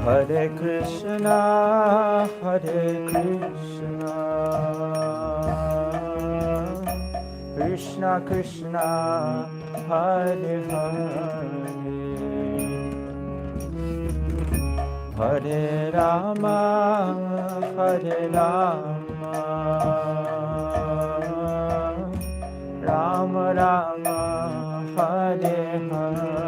Hare Krishna, Krishna Krishna, Hare Hare, Hare Rama, Rama Rama, Hare Hare.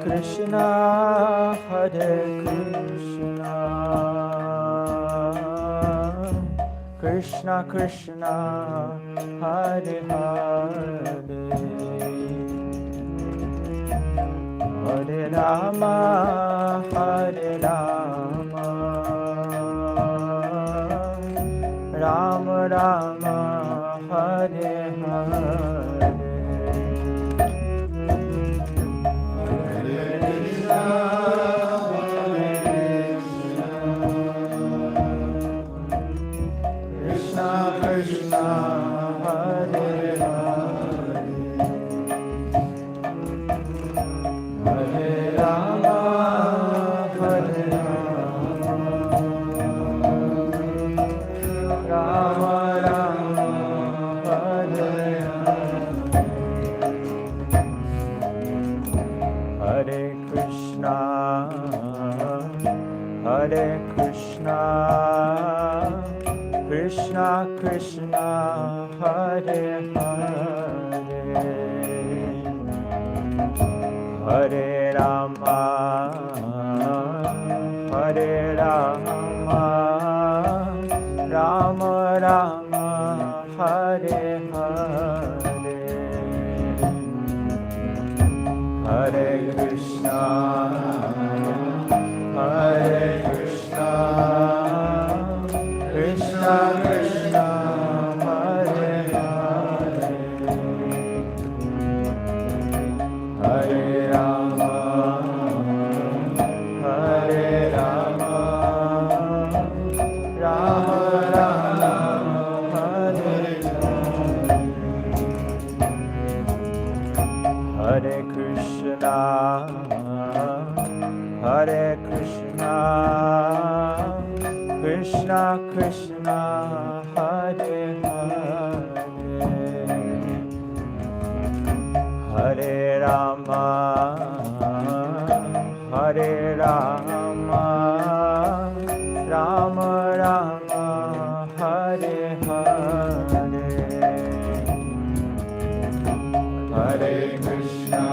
Krishna, Hare Krishna, Krishna Krishna, Hare Hare, Hare Rama, Rama Rama, Hare Hare. Krishna Krishna, Hare Hare, Hare Rama, Rama Rama, Hare Hare, Hare Krishna, Krishna Krishna, Hare Hare, Hare Rama, Rama Rama, Hare Hare, Hare Krishna, Krishna Krishna, Hare Hare, Hare Rama, Rama Rama, Hare Hare, Hare Krishna,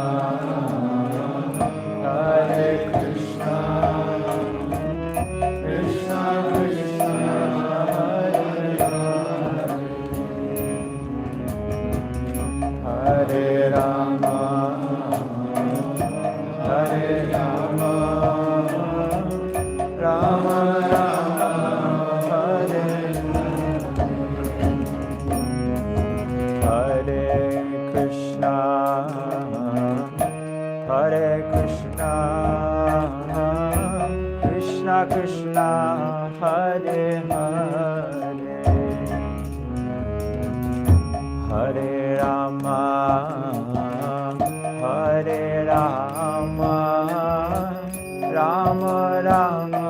Krishna Krishna, Hare Rama, Rama Rama, Hare Hare Krishna, Krishna Krishna, Hare Hare, Hare Rama, Rama Rama,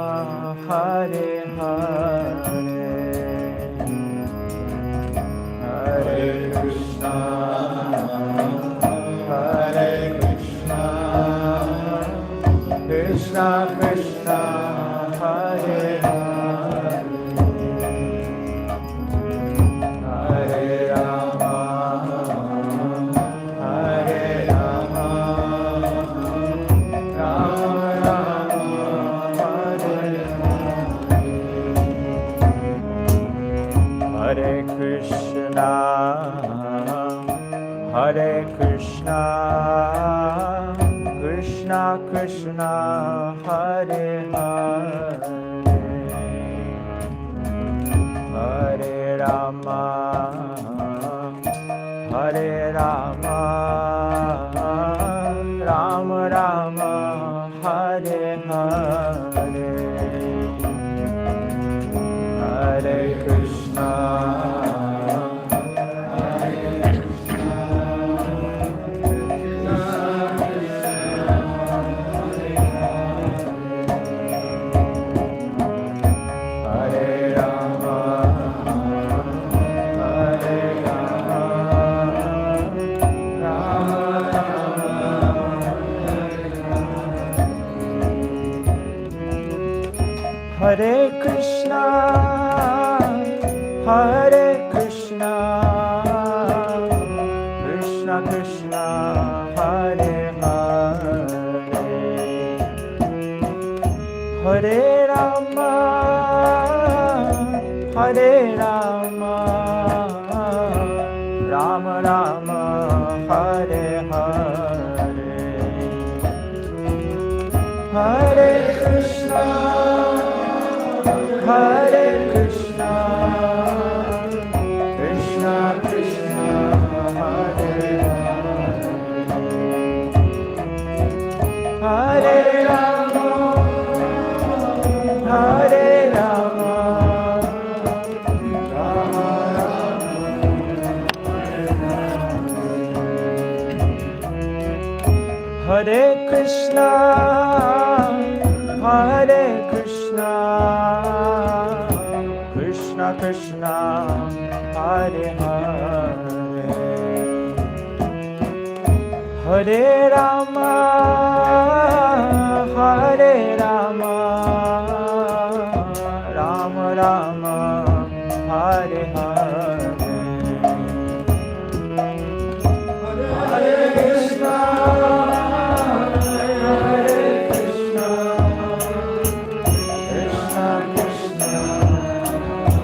Hare Hare, Hare Krishna, Krishna Krishna, Hare Hare, Hare Rama, Hare Hare Krishna, Krishna Krishna, Hare Hare, Hare Rama, Hare Rama, Rama Rama, Hare Hare, Hare Krishna, Hare Krishna, Hare Krishna, Krishna Krishna, Hare Hare, Hare Rama, Hare Rama, Rama Rama, Hare Hare, Hare Krishna, Hare Krishna, Krishna Krishna, Hare Hare, Hare Rama, Hare Rama, Rama Rama, Hare Krishna, Hare Krishna, Krishna Krishna, Hare Hare, Hare Rama, Hare Rama, Rama Rama, Hare Hare, Hare Krishna, Hare Krishna, Krishna Krishna, Hare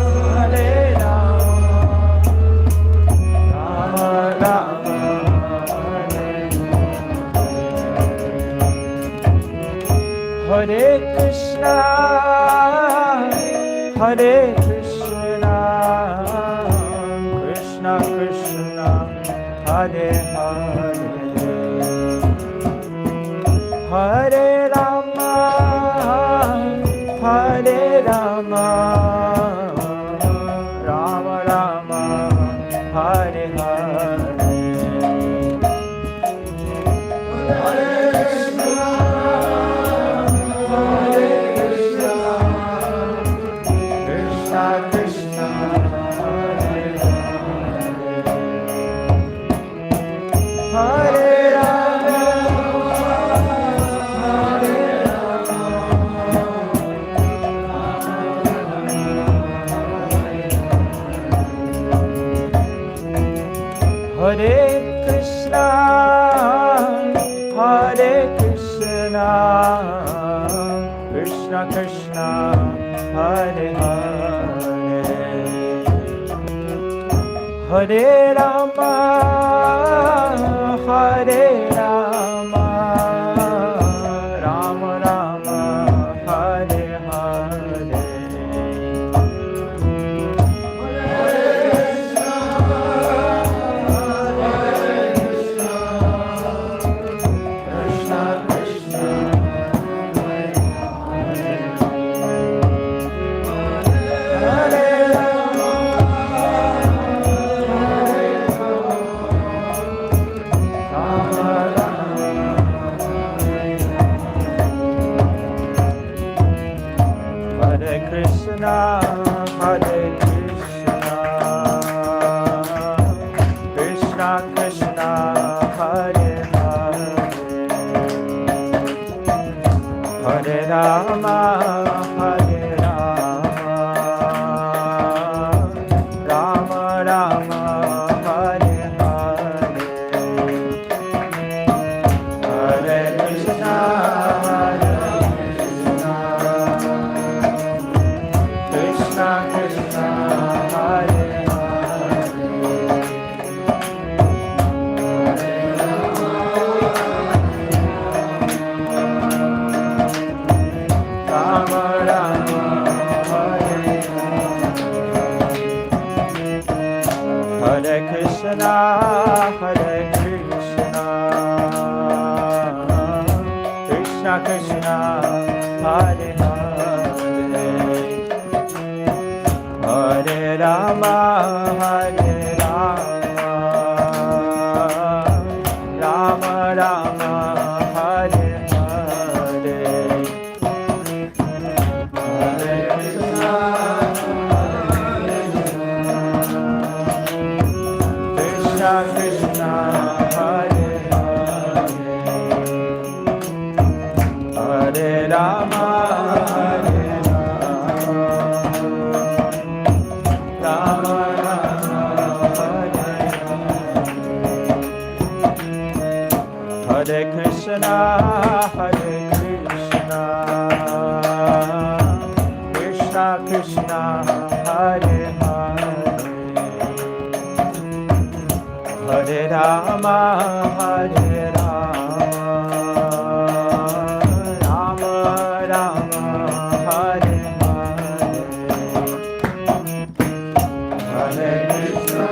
Rama, Hare Rama, Rama Rama, Hare Krishna, Hare Krishna, Krishna Krishna, Hare Hare, Hare Rama, Hare Rama, Rama Rama, Hare Hare, Hare Krishna, Hare Krishna, Krishna Krishna, Hare Hare, Hare Rama, Hare Rama, Hare Krishna, Hare Krishna, Krishna Krishna, Hare Hare, Hare Rama, Hare Rama, Rama Rama, Hare Hare, Krishna Krishna, Hare Rama, Rama Rama, Hare Krishna, Hare Krishna, Krishna Krishna, Hare Hare, Hare Rama, Hare Rama, Rama Rama, Hare Hare, Hare Krishna, Hare Krishna, Krishna, Hare Krishna, Krishna Krishna, Hare Hare, Hare Rama, Hare Rama, Rama Rama, Hare Hare, Hare Krishna, Krishna Krishna, Hare Hare, Hare Rama, Hare Rama, Rama Rama, Hare Hare, Hare Krishna, Hare Krishna, Krishna Krishna, Hare Hare, Hare Rama, Hare Rama, Rama Rama, Hare Hare, Hare Krishna,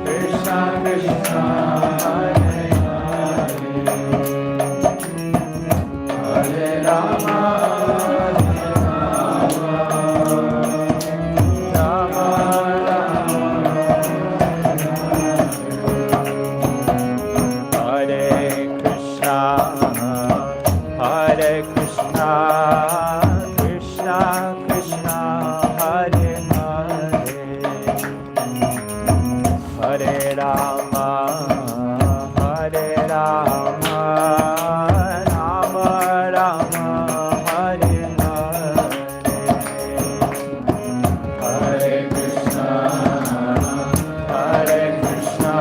Krishna Krishna, Hare Hare, Hare Rama, Hare Krishna, Krishna Krishna, Hare Hare, Hare Rama, Hare Rama, Rama Rama, Hare Hare, Hare Krishna, Hare Krishna,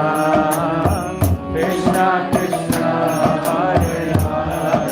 Krishna Krishna, Hare Hare,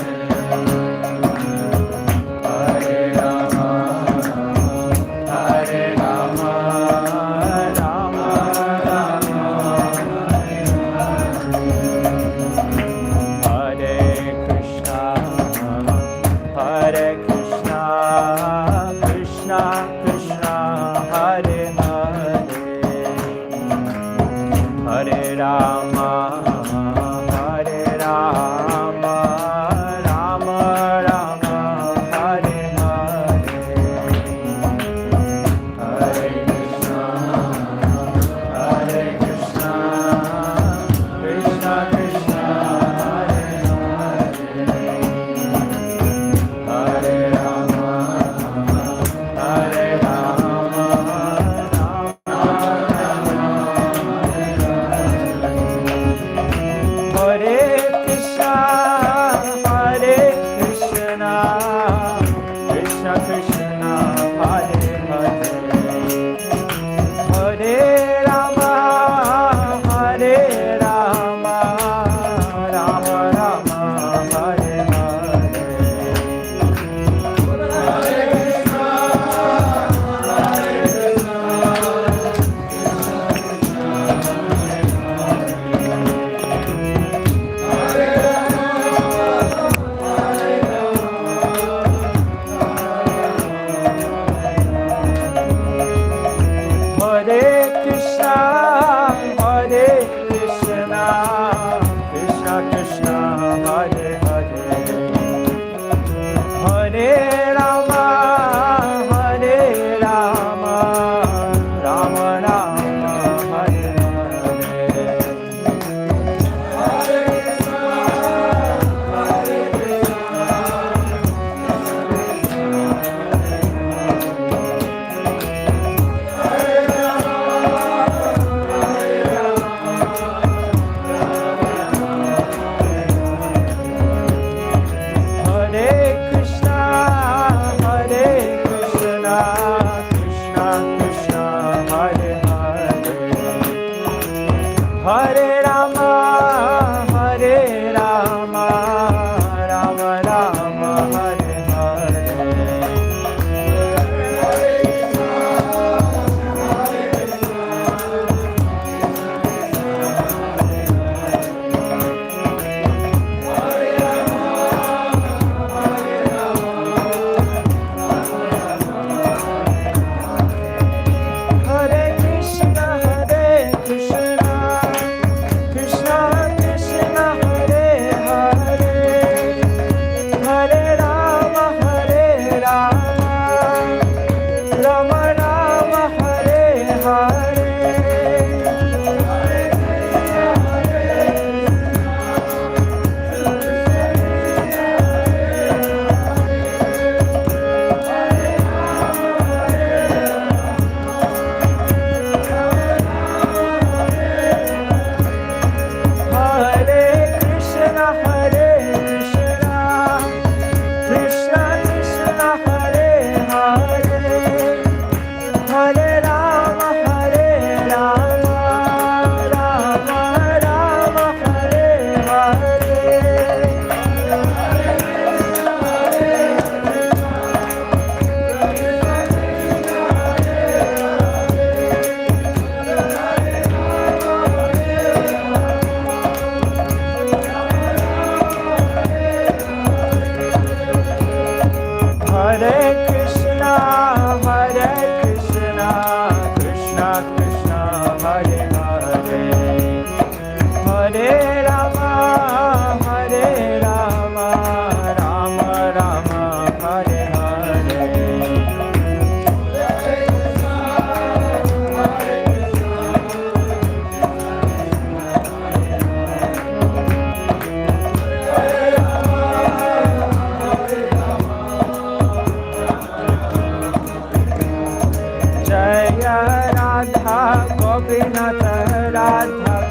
Hare Krishna, Krishna Krishna, Hare Hare, Hare Rama, Rama Rama, Hare Hare. Jaya Radha Gopinath Radha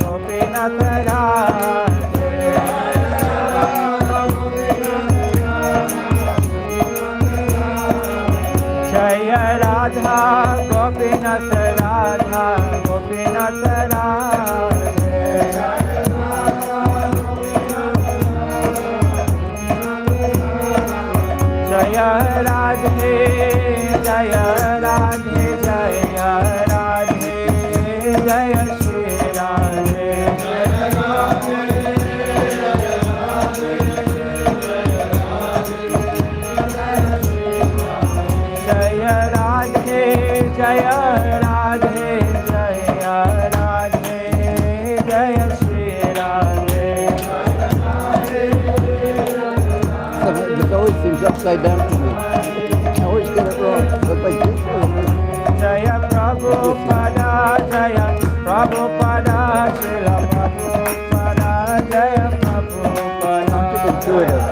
Gopinath Radhe, Jaya Radha Gopinath Radha Gopinath Radhe, Jaya Radhe, Jaya Radhe, Jaya Radhe, Jaya Shri Radhe. Jaya Radhe, Jaya Radhe, Jaya Radhe, Jaya Shri Radhe. It always seems upside down to me. I always get it wrong. But like this Jaya Prabhupada, Jaya Prabhupada, Srila Prabhupada, Jaya Prabhupada. intuitive.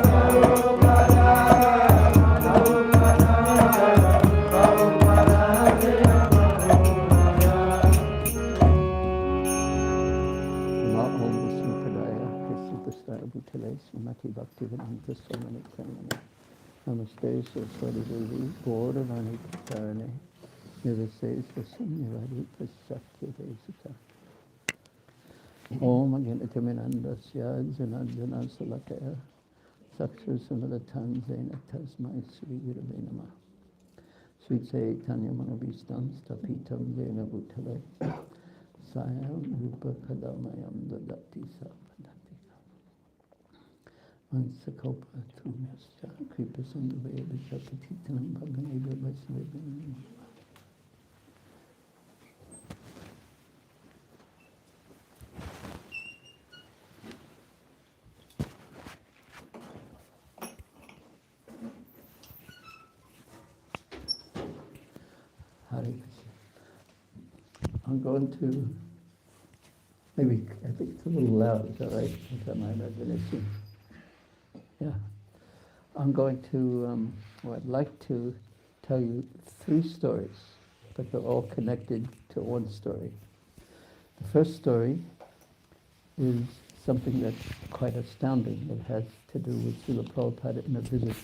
Bhaktivedanta Swami Caitanya. Namaste Saraswati Devi Gaurani Karane Nirvase Sasanyavadi Pasakya Desita. Om Aganitaminandasya Janajana Salakaya Saksha Samadatan Zena Tasmai Sri Gurave Namah. Sri Caitanya Manabhistam Stapitam Jena Bhutale Sayam Rupa Kadamayam Dadati Sapadati. Ansakopa Tunasya Kripasandavaya Shakatitanam Bhaganeva Vaisnavim. Hare Krishna. I'm going to, maybe, I think it's a little loud, is that right? I think that might have been an issue. Yeah. I'm going to, I'd like to tell you 3 stories, but they're all connected to one story. The first story is something that's quite astounding. It has to do with Srila Prabhupada in a visit.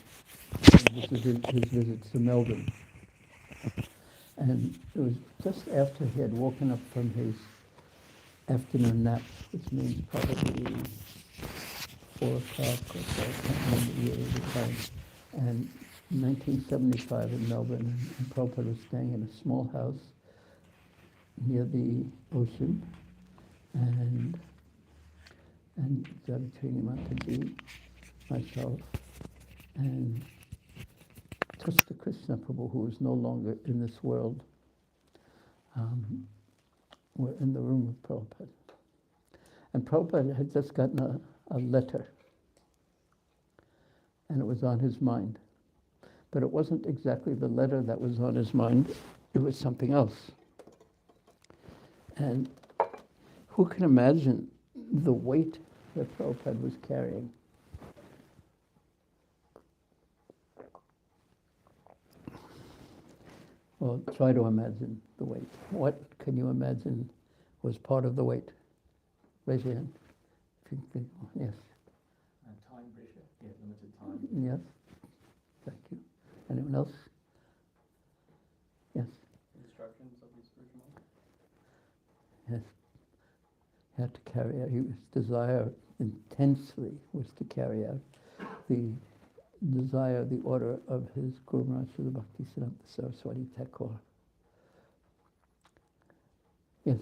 This is his visit to Melbourne. And it was just after he had woken up from his afternoon nap, which means probably 4 o'clock or so, I can't remember the year of the time. And in 1975 in Melbourne, and Prabhupada was staying in a small house near the ocean, and Jagachini Mataji, myself, and Krishna Prabhu, who is no longer in this world, were in the room with Prabhupada. And Prabhupada had just gotten a letter, and it was on his mind. But it wasn't exactly the letter that was on his mind, it was something else. And who can imagine the weight that Prabhupada was carrying? Well, try to imagine the weight. What can you imagine was part of the weight? Raise your hand. If you think, yes. Time pressure, limited time. Yes. Thank you. Anyone else? Yes. Instructions of his spiritual mind. Yes. He had to carry out, his desire intensely was to carry out the desire, the order of his Guru Maharaj Srila Bhaktivedanta Saraswati Thakur. Yes.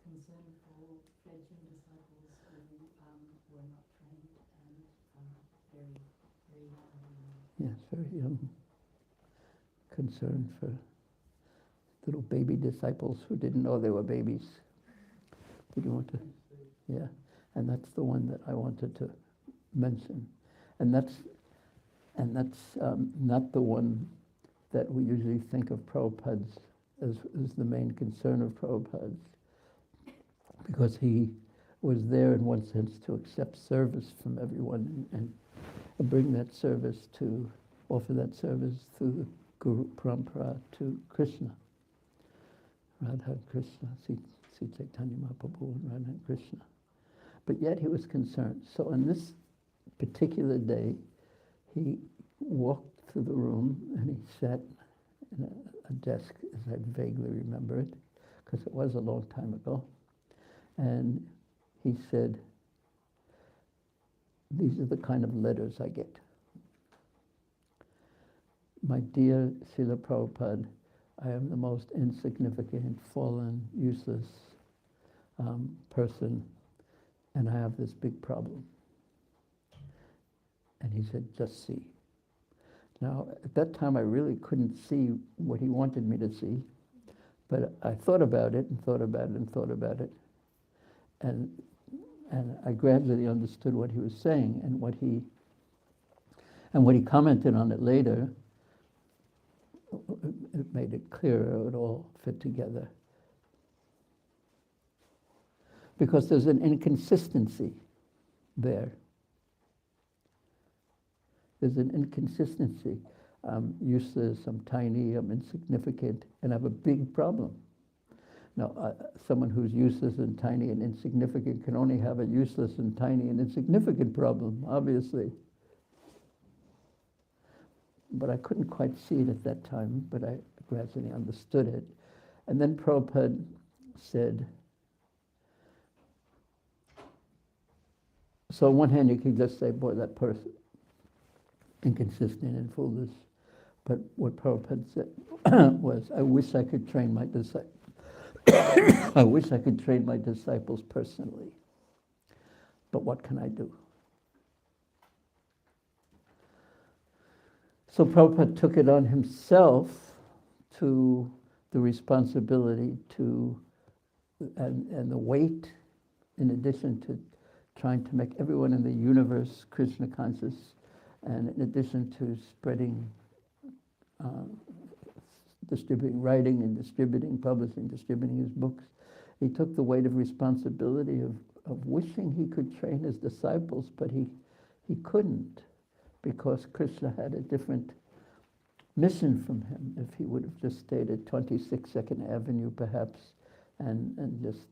Concern for fledgling disciples who were not trained and very, very young. Yes, very young. concern for little baby disciples who didn't know they were babies. Did you want to? Yeah, and that's the one that I wanted to mention, and that's not the one that we usually think of Prabhupada's as the main concern of Prabhupada's, because he was there in one sense to accept service from everyone and bring that service to, offer that service through the Guru Parampara to Krishna. Radha Krishna, Sri Caitanya Mahaprabhu and Radha Krishna. But yet he was concerned. So on this particular day, he walked through the room and he sat in a desk, as I vaguely remember it, because it was a long time ago. And he said, these are the kind of letters I get. My dear Srila Prabhupada, I am the most insignificant, fallen, useless person, and I have this big problem. And he said, just see. Now, at that time, I really couldn't see what he wanted me to see, but I thought about it and thought about it and thought about it, and I gradually understood what he was saying, and what he commented on it later. It made it clearer, it all fit together. Because there's an inconsistency there. There's an inconsistency. I'm useless, I'm tiny, I'm insignificant, and I have a big problem. Now, someone who's useless and tiny and insignificant can only have a useless and tiny and insignificant problem, obviously. But I couldn't quite see it at that time, but I gradually understood it. And then Prabhupada said, so on one hand you can just say, boy, that person, inconsistent and foolish. But what Prabhupada said was, I wish I could train my disciples. I wish I could train my disciples personally. But what can I do? So Prabhupada took it on himself to the responsibility to, and the weight, in addition to trying to make everyone in the universe Krishna conscious, and in addition to spreading, distributing, writing and distributing, publishing, distributing his books, he took the weight of responsibility of wishing he could train his disciples, but he couldn't, because Krishna had a different mission from him. If he would have just stayed at 22nd Avenue perhaps, and just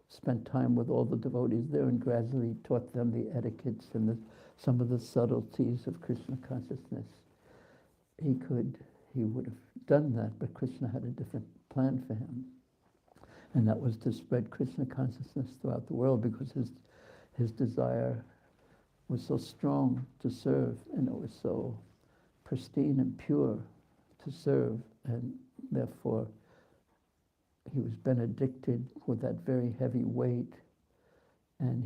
spent time with all the devotees there and gradually taught them the etiquettes and some of the subtleties of Krishna consciousness, he would have done that, but Krishna had a different plan for him. And that was to spread Krishna consciousness throughout the world, because his desire was so strong to serve, and it was so pristine and pure to serve, and therefore he was benedicted with that very heavy weight, and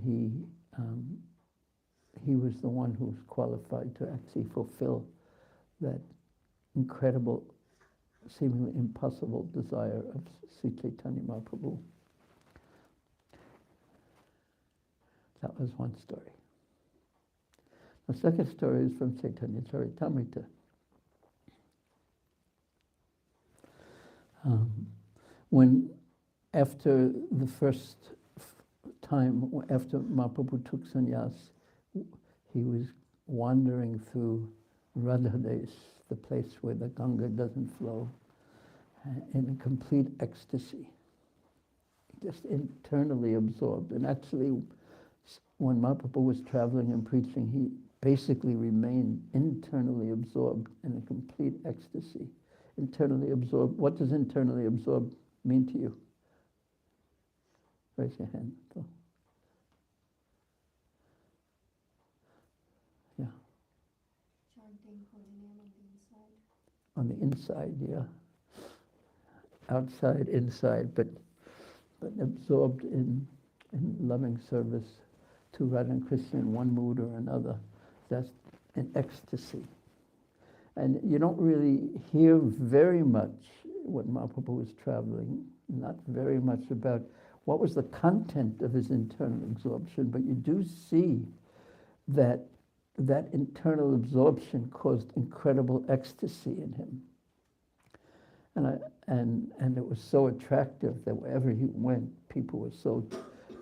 he was the one who was qualified to actually fulfill that incredible, seemingly impossible desire of Sri Caitanya Mahaprabhu. That was one story. The second story is from Chaitanya Caritamrta. When, after the first time, after Mahaprabhu took sannyas, he was wandering through Radhadesh, the place where the Ganga doesn't flow, in a complete ecstasy, just internally absorbed. And actually, when Mahaprabhu was traveling and preaching, he basically remained internally absorbed in a complete ecstasy. Internally absorbed. What does internally absorbed mean to you? Raise your hand. Yeah. Chanting holy name on the inside. On the inside, yeah. Outside, inside, but absorbed in loving service to Radha and Krishna in one mood or another. That's an ecstasy. And you don't really hear very much when Mahaprabhu was traveling, not very much about what was the content of his internal absorption, but you do see that that internal absorption caused incredible ecstasy in him. And it was so attractive that wherever he went, people were so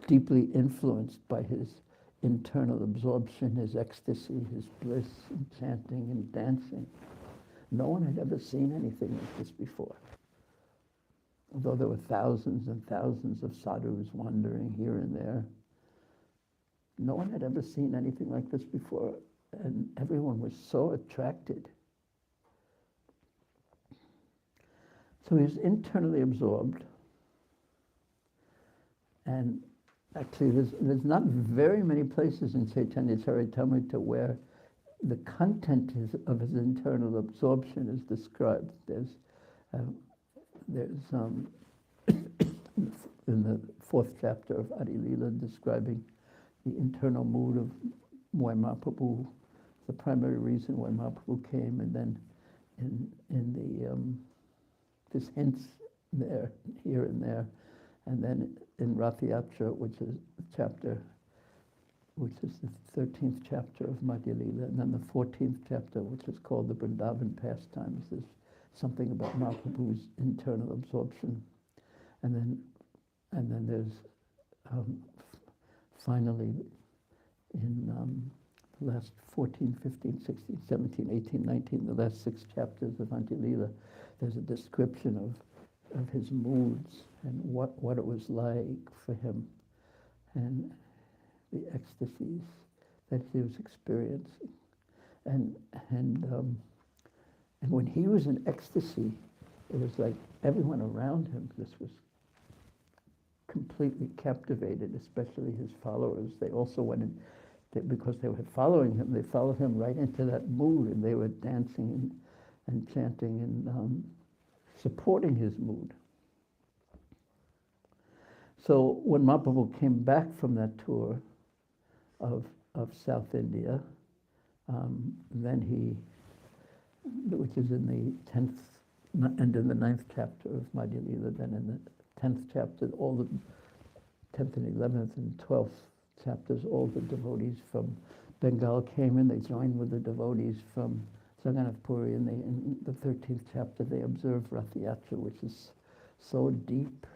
deeply influenced by his internal absorption, his ecstasy, his bliss, and chanting and dancing. No one had ever seen anything like this before. Although there were thousands and thousands of sadhus wandering here and there, no one had ever seen anything like this before, and everyone was so attracted. So he was internally absorbed, and actually there's not very many places in Caitanya Caritamrta where the content of his internal absorption is described. There's in the 4th chapter of Adi Lila describing the internal mood of why Mahaprabhu, the primary reason why Mahaprabhu came, and then in the there's hints there, here and there, and then in Rath-Yatra, which is the 13th chapter of Madhya Lila, and then the 14th chapter, which is called the Vrindavan Pastimes. There's something about Mahaprabhu's internal absorption, and then there's finally in the last 14, 15, 16, 17, 18, 19, the last 6 chapters of Madhya Lila, there's a description of his moods and what it was like for him, and the ecstasies that he was experiencing, and when he was in ecstasy, it was like everyone around him just was completely captivated, especially his followers. They also went in, because they were following him, they followed him right into that mood, and they were dancing and chanting and supporting his mood. So when Mahaprabhu came back from that tour of South India, then he, which is in the 10th and in the 9th chapter of Madhya Lila, then in the 10th chapter, all the 10th and 11th and 12th chapters, all the devotees from Bengal came in. They joined with the devotees from Jagannath Puri, and in the 13th chapter they observed Rath-Yatra, which is so deep,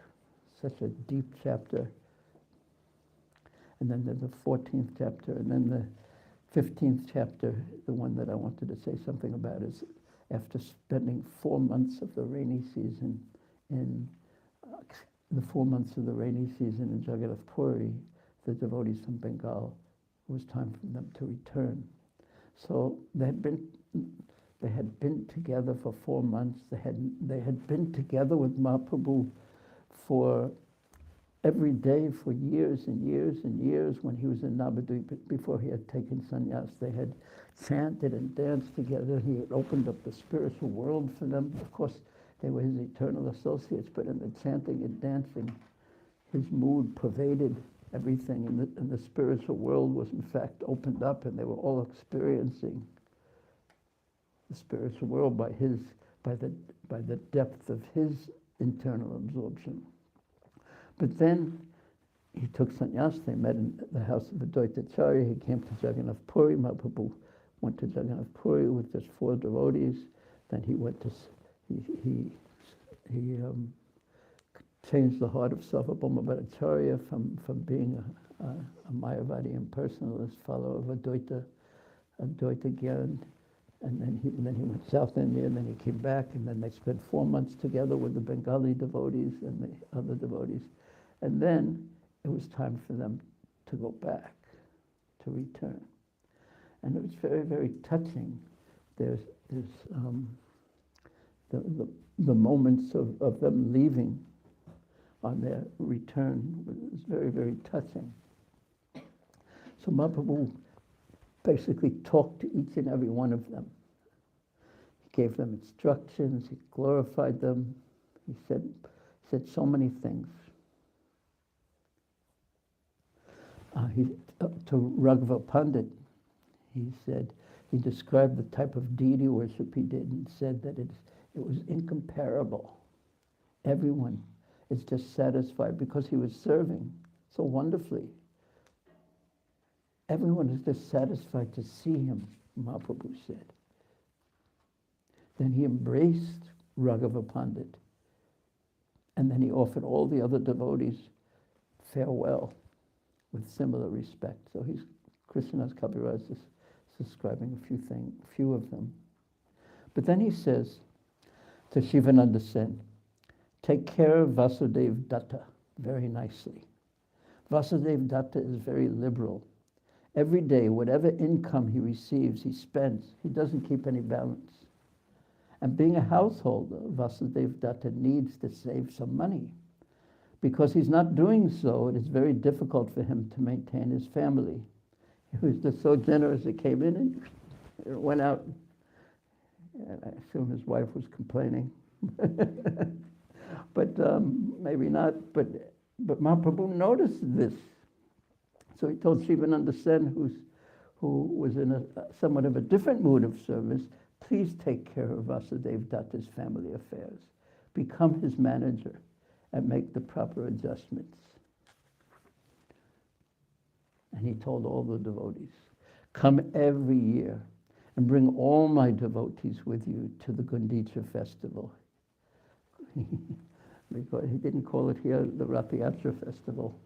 such a deep chapter. And then there's the 14th chapter, and then the 15th chapter, the one that I wanted to say something about, is after spending 4 months of the rainy season in Jagannath Puri, the devotees from Bengal, it was time for them to return. So they had been together for 4 months. They had been together with Mahaprabhu for every day for years and years and years. When he was in Navadvip, before he had taken sannyas, they had chanted and danced together. He had opened up the spiritual world for them. Of course, they were his eternal associates, but in the chanting and dancing, his mood pervaded everything, and the spiritual world was in fact opened up, and they were all experiencing the spiritual world by the depth of his internal absorption. But then he took sannyas. They met in the house of Founder-Acharya. He came to Jagannath Puri. Mahaprabhu went to Jagannath Puri with just 4 devotees. Then he went to he changed the heart of Sarvabhauma Bhattacharya from being a Mayavadi impersonalist follower of Advaita Gyan, and then he went South India, and then he came back, and then they spent 4 months together with the Bengali devotees and the other devotees, and then it was time for them to go back, to return, and it was very, very touching. There's the moments of them leaving on their return was very, very touching. So Mahaprabhu basically talked to each and every one of them. He gave them instructions, he glorified them, he said so many things. To Raghava Pandit, he he described the type of deity worship he did and said that it was incomparable. Everyone is just satisfied because he was serving so wonderfully. Everyone is just satisfied to see him, Mahaprabhu said. Then he embraced Raghava Pandit. And then he offered all the other devotees farewell with similar respect. So Krishna's Kaviraj is describing a few of them. But then he says to Shivananda Sen, take care of Vasudev Datta very nicely. Vasudev Datta is very liberal. Every day, whatever income he receives, he spends. He doesn't keep any balance. And being a householder, Vasudev Datta needs to save some money. Because he's not doing so, it is very difficult for him to maintain his family. He was just so generous, he came in and went out. And I assume his wife was complaining. But maybe not. But Mahaprabhu noticed this. So he told Shivananda Sen, who was in a somewhat of a different mood of service, please take care of Vasudev Datta's family affairs. Become his manager and make the proper adjustments. And he told all the devotees, come every year and bring all my devotees with you to the Gundicha festival. Because he didn't call it here the Rath-yatra festival.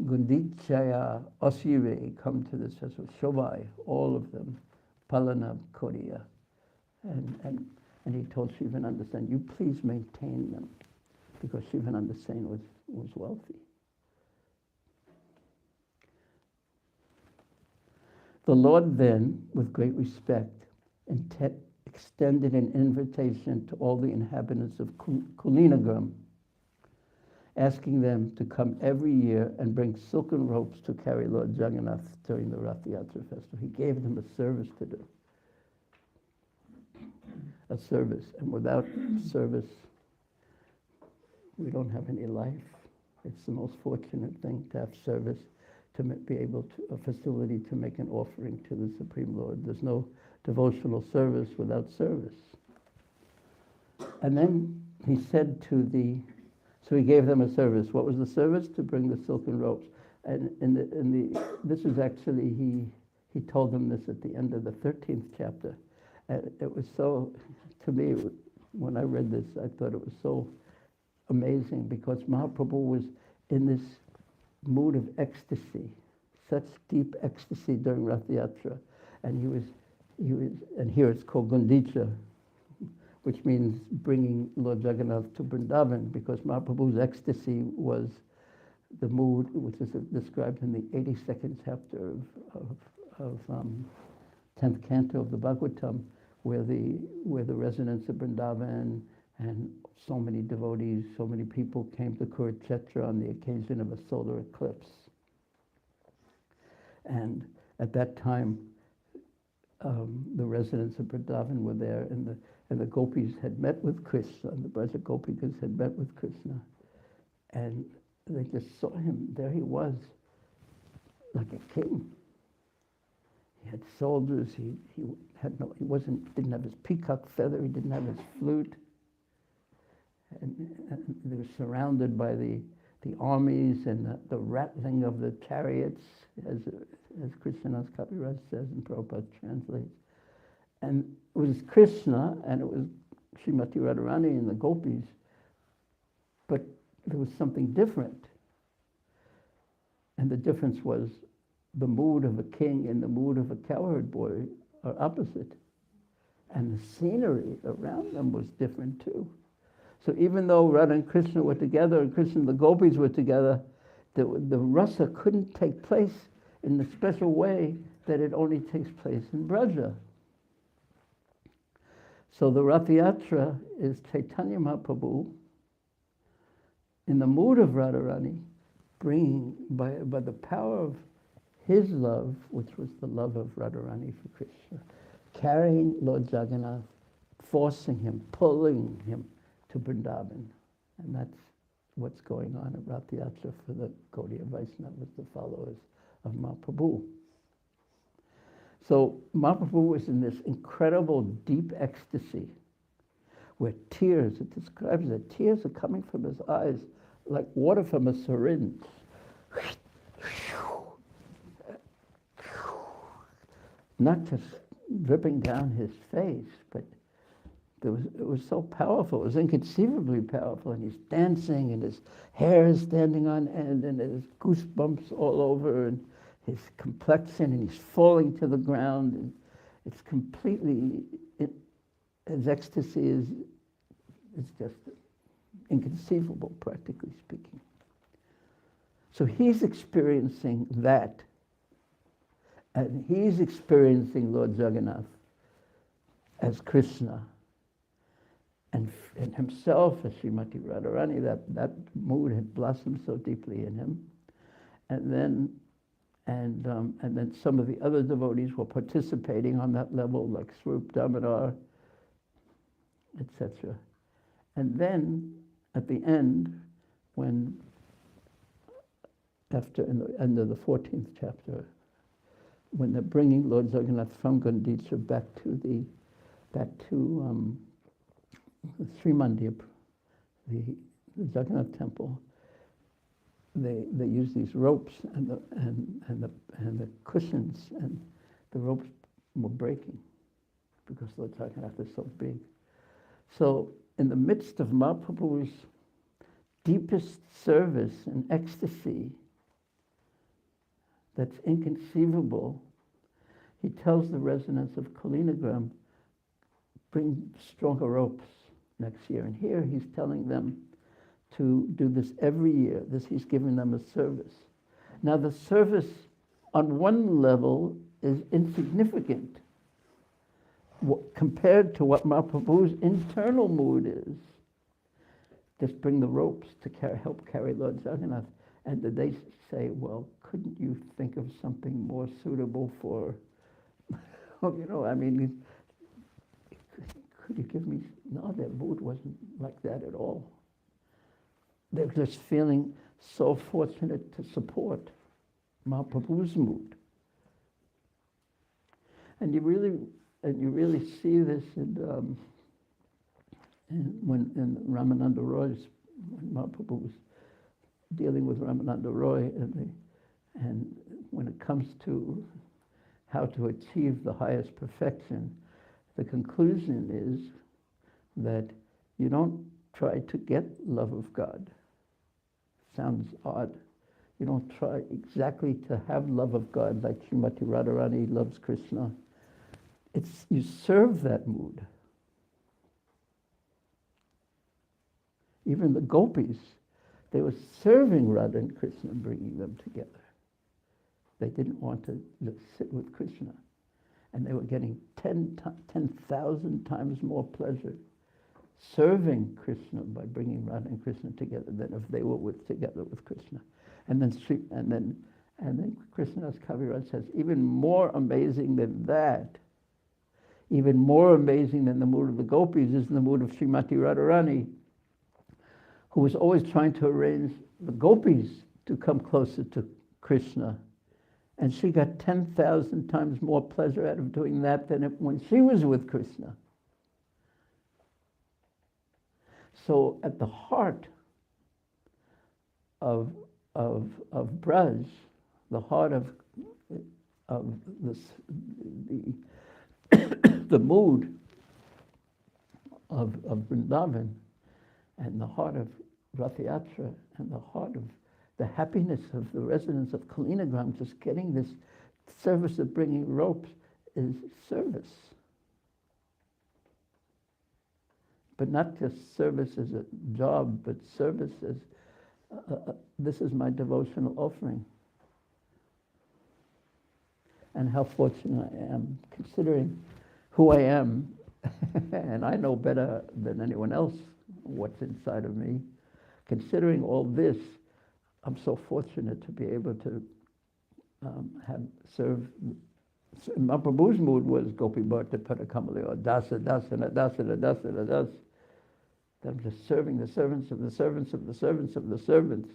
Gundichaya, Osire, come to this festival. Shobai, all of them. Palana, Korea. And he told Shivananda Sen, you please maintain them. Because Shivananda Sen was wealthy. The Lord then, with great respect, extended an invitation to all the inhabitants of Kulinagram, asking them to come every year and bring silken ropes to carry Lord Jagannath during the Rath-yatra festival. He gave them a service to do. A service. And without service, we don't have any life. It's the most fortunate thing to have service, to be able to, a facility to make an offering to the Supreme Lord. There's no devotional service without service. And then he said so he gave them a service. What was the service? To bring the silken ropes. And this is actually, he told them this at the end of the 13th chapter. And it was so, to me, when I read this, I thought it was so amazing because Mahaprabhu was in this mood of ecstasy, such deep ecstasy during Rath-yatra. And he was, and here it's called Gundicha, which means bringing Lord Jagannath to Vrindavan, because Mahaprabhu's ecstasy was the mood which is described in the 82nd chapter of 10th canto of the Bhagavatam, where the residents of Vrindavan and so many devotees, so many people came to Kurukshetra on the occasion of a solar eclipse. And at that time, the residents of Vrindavan were there, and the gopis had met with Krishna, and the Braja Gopikas had met with Krishna, and they just saw him. There he was, like a king. He had soldiers. He didn't have his peacock feather. He didn't have his flute, and they were surrounded by the armies and the rattling of the chariots, as Krishna's Kaviraj says and Prabhupada translates. And it was Krishna, and it was Srimati Radharani and the gopis, but there was something different. And the difference was the mood of a king and the mood of a cowherd boy are opposite. And the scenery around them was different too. So even though Radha and Krishna were together, and Krishna and the gopis were together, the rasa couldn't take place in the special way that it only takes place in Braja. So the Rath-yatra is Caitanya Mahaprabhu in the mood of Radharani, bringing by the power of his love, which was the love of Radharani for Krishna, carrying Lord Jagannath, forcing him, pulling him to Vrindavan. And that's what's going on at Rath-yatra for the Gaudiya Vaishnavas, the followers of Mahaprabhu. So Mahaprabhu was in this incredible deep ecstasy where tears, it describes that tears are coming from his eyes like water from a syringe. Not just dripping down his face, but it was so powerful. It was inconceivably powerful. And he's dancing, and his hair is standing on end, and there's goosebumps all over, and his complexion, and he's falling to the ground. And it's completely, his ecstasy is just inconceivable, practically speaking. So he's experiencing that. And he's experiencing Lord Jagannath as Krishna. And himself as Srimati Radharani, that mood had blossomed so deeply in him. And then some of the other devotees were participating on that level, like Swarup Damodar, etc. And then at the end, in the end of the 14th chapter, when they're bringing Lord Jagannath from Gundicha back to Sri Mandir, the Jagannath temple, they use these ropes and the cushions, and the ropes were breaking because Lord Jagannath is so big. So in the midst of Mahaprabhu's deepest service and ecstasy that's inconceivable, he tells the residents of Kalinagram, bring stronger ropes next year. And here he's telling them to do this every year. He's giving them a service. Now the service on one level is insignificant compared to what Mahaprabhu's internal mood is. Just bring the ropes to help carry Lord Jagannath. And they say, well, couldn't you think of something more suitable for, could you give me, no, their mood wasn't like that at all. They're just feeling so fortunate to support Mahaprabhu's mood. And you really see this in Ramananda Roy's, when Mahaprabhu was dealing with Ramananda Roy, and when it comes to how to achieve the highest perfection, the conclusion is that you don't try to get love of God. Sounds odd. You don't try exactly to have love of God like Srimati Radharani loves Krishna. You serve that mood. Even the gopis, they were serving Radha and Krishna, bringing them together. They didn't want to sit with Krishna. And they were getting 10,000 times more pleasure serving Krishna by bringing Radha and Krishna together than if they were together with Krishna. And then Krishnadas Kaviraj says, even more amazing than that, even more amazing than the mood of the gopis is the mood of Srimati Radharani, who was always trying to arrange the gopis to come closer to Krishna. And she got 10,000 times more pleasure out of doing that than when she was with Krishna. So at the heart of Braj, the heart of this, the mood of Vrindavan, and the heart of Rath-yatra, and the heart of the happiness of the residents of Kalinagram, just getting this service of bringing ropes, is service. But not just service as a job, but service as, this is my devotional offering. And how fortunate I am, considering who I am, and I know better than anyone else what's inside of me. Considering all this, I'm so fortunate to be able to serve. Mahaprabhu's mood was Gopi Bharta Padakamalaya, Dasa, Dasa, Dasa, Dasa, Dasa. I'm just serving the servants of the servants of the servants of the servants.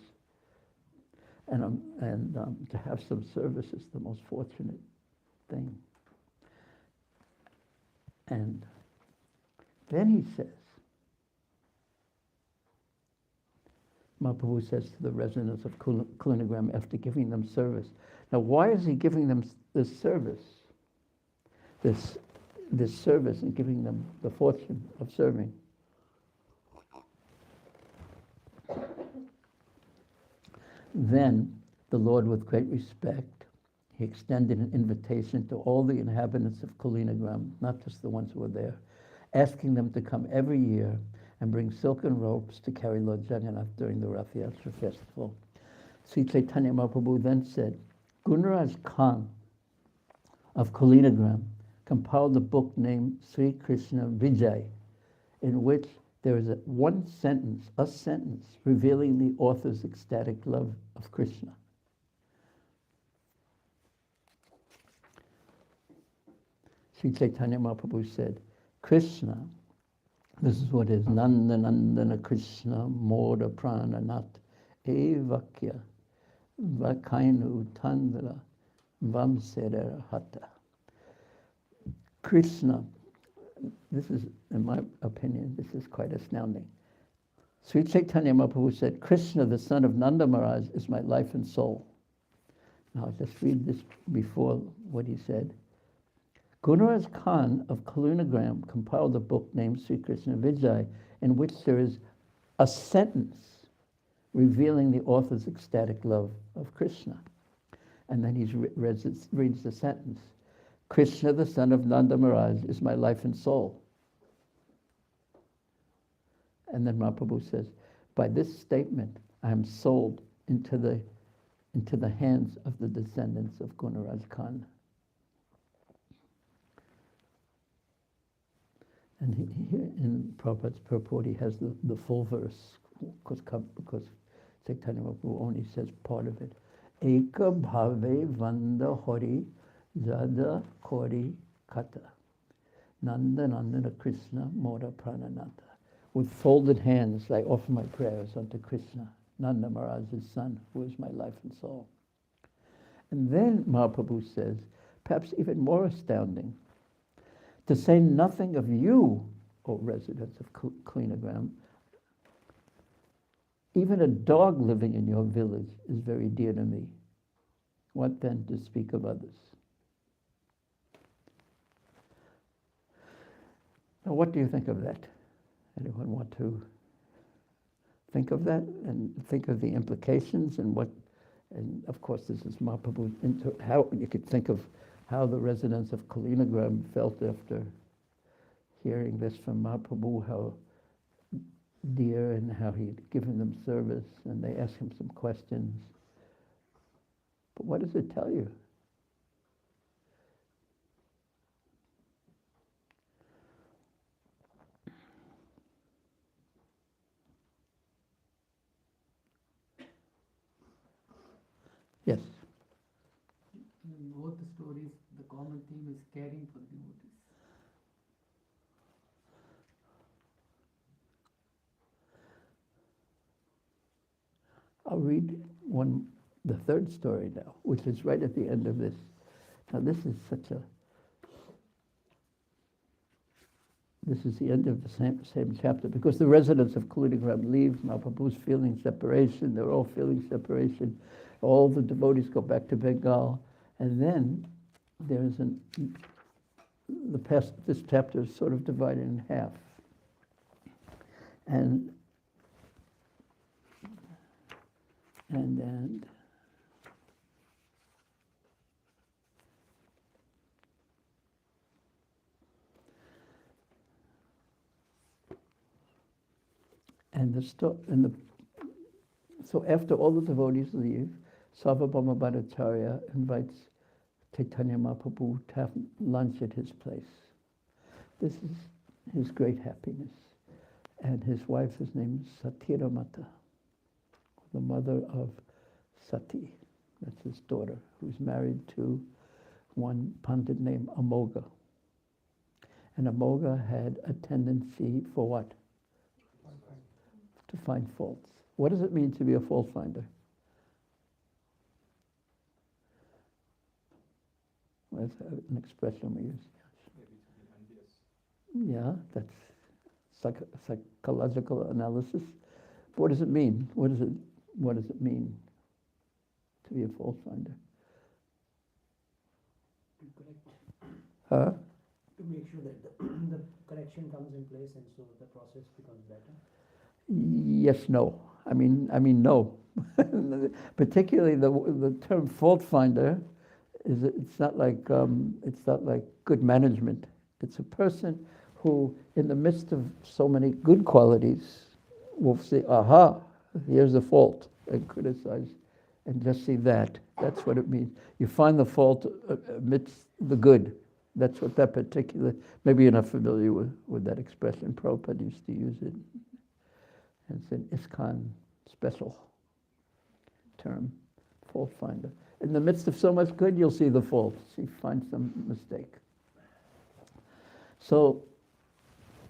And to have some service is the most fortunate thing. And then he says, Mahaprabhu says to the residents of Kalinagram after giving them service. Now, why is he giving them this service? This service and giving them the fortune of serving? Then the Lord, with great respect, he extended an invitation to all the inhabitants of Kalinagram, not just the ones who were there, asking them to come every year and bring silken ropes to carry Lord Jagannath during the Rath Yatra festival. Sri Chaitanya Mahaprabhu then said, Gunraj Khan of Kalinagram compiled a book named Sri Krishna Vijay, in which there is a sentence revealing the author's ecstatic love of Krishna. Sri Chaitanya Mahaprabhu said, Krishna, this is what is Nanda Nandana Krishna Moda Prananat Evakya Vakainu Tandra Vamsera Hata. Krishna, this is, in my opinion, this is quite astounding. Sri Chaitanya Mahaprabhu said, Krishna, the son of Nanda Maharaj, is my life and soul. Now, I'll just read this before what he said. Gunaraj Khan of Kalinagram compiled a book named Sri Krishna Vijay, in which there is a sentence revealing the author's ecstatic love of Krishna. And then he reads the sentence. Krishna, the son of Nanda Maharaj, is my life and soul. And then Mahaprabhu says, by this statement, I am sold into the hands of the descendants of Gunaraj Khan. And here in Prabhupada's purport, he has the full verse, because Chaitanya Mahaprabhu only says part of it. Eka bhave vanda hori jada kori kata. Nanda Nandana Krishna Moda Prananata. With folded hands, I offer my prayers unto Krishna, Nanda Maharaj's son, who is my life and soul. And then Mahaprabhu says, perhaps even more astounding, to say nothing of you, O residents of Kalinagram, even a dog living in your village is very dear to me. What then to speak of others? Now, what do you think of that? Anyone want to think of that and think of the implications and what? And of course, this is Mahaprabhu. How you could think of how the residents of Kalinagram felt after hearing this from Mahaprabhu, how dear and how he'd given them service, and they asked him some questions. But what does it tell you? Yes. In both the stories, the common theme is caring for the devotees. I'll read the third story now, which is right at the end of this. Now this is the end of the same chapter, because the residents of Kalinagram leave, Mahaprabhu's feeling separation, they're all feeling separation. All the devotees go back to Bengal, and then there's this chapter is sort of divided in half. And so after all the devotees leave, Sarvabhauma Bhattacharya invites Chaitanya Mahaprabhu to have lunch at his place. This is his great happiness. And his wife is named Caritamrta, the mother of Sati. That's his daughter, who's married to one Pandit named Amoga. And Amoga had a tendency for what? To find faults. What does it mean to be a fault finder? That's an expression we use. Maybe to be envious. Yeah, that's psychological analysis. But what does it mean? What does it mean to be a fault finder? To correct. Huh? To make sure that the correction comes in place and so the process becomes better. Yes, no. I mean, no. Particularly the term fault finder it's not like good management. It's a person who, in the midst of so many good qualities, will say, "Aha, here's the fault," and criticize, and just see that. That's what it means. You find the fault amidst the good. That's what that particular. Maybe you're not familiar with that expression. Prabhupada used to use it. And it's an ISKCON special term, fault finder. In the midst of so much good, you'll see the faults. You find some mistake. So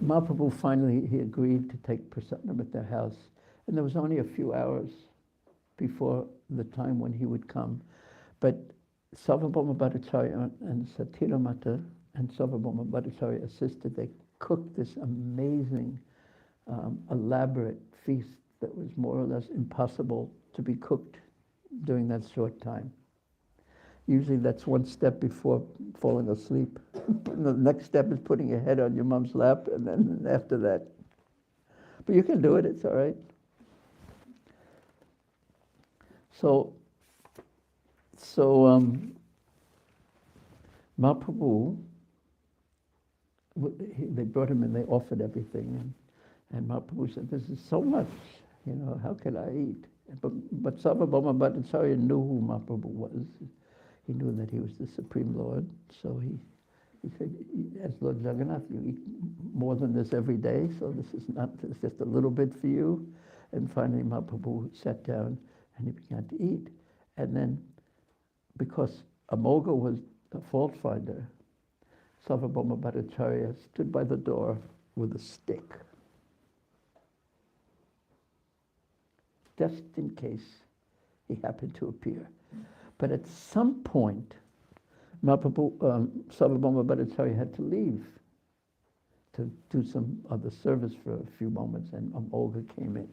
Mahaprabhu finally, he agreed to take Prasadam at their house. And there was only a few hours before the time when he would come. But Sarvabhauma Bhattacharya and Caritamrta and Sarvabhauma Bhattacharya assisted. They cooked this amazing, elaborate feast that was more or less impossible to be cooked during that short time. Usually that's one step before falling asleep. The next step is putting your head on your mom's lap, and then after that. But you can do it, it's all right. So Mahaprabhu, they brought him and they offered everything. And Mahaprabhu said, "This is so much, how can I eat?" But Sarvabhauma Bhattacharya knew who Mahaprabhu was. He knew that he was the Supreme Lord. So he said, "As Lord Jagannath, you eat more than this every day, so this is just a little bit for you." And finally Mahaprabhu sat down and he began to eat. And then, because Amoga was the fault finder, Sarvabhauma Bhattacharya stood by the door with a stick, just in case he happened to appear. But at some point, Sarvabhauma Bhattacharya had to leave to do some other service for a few moments, and Amoga came in.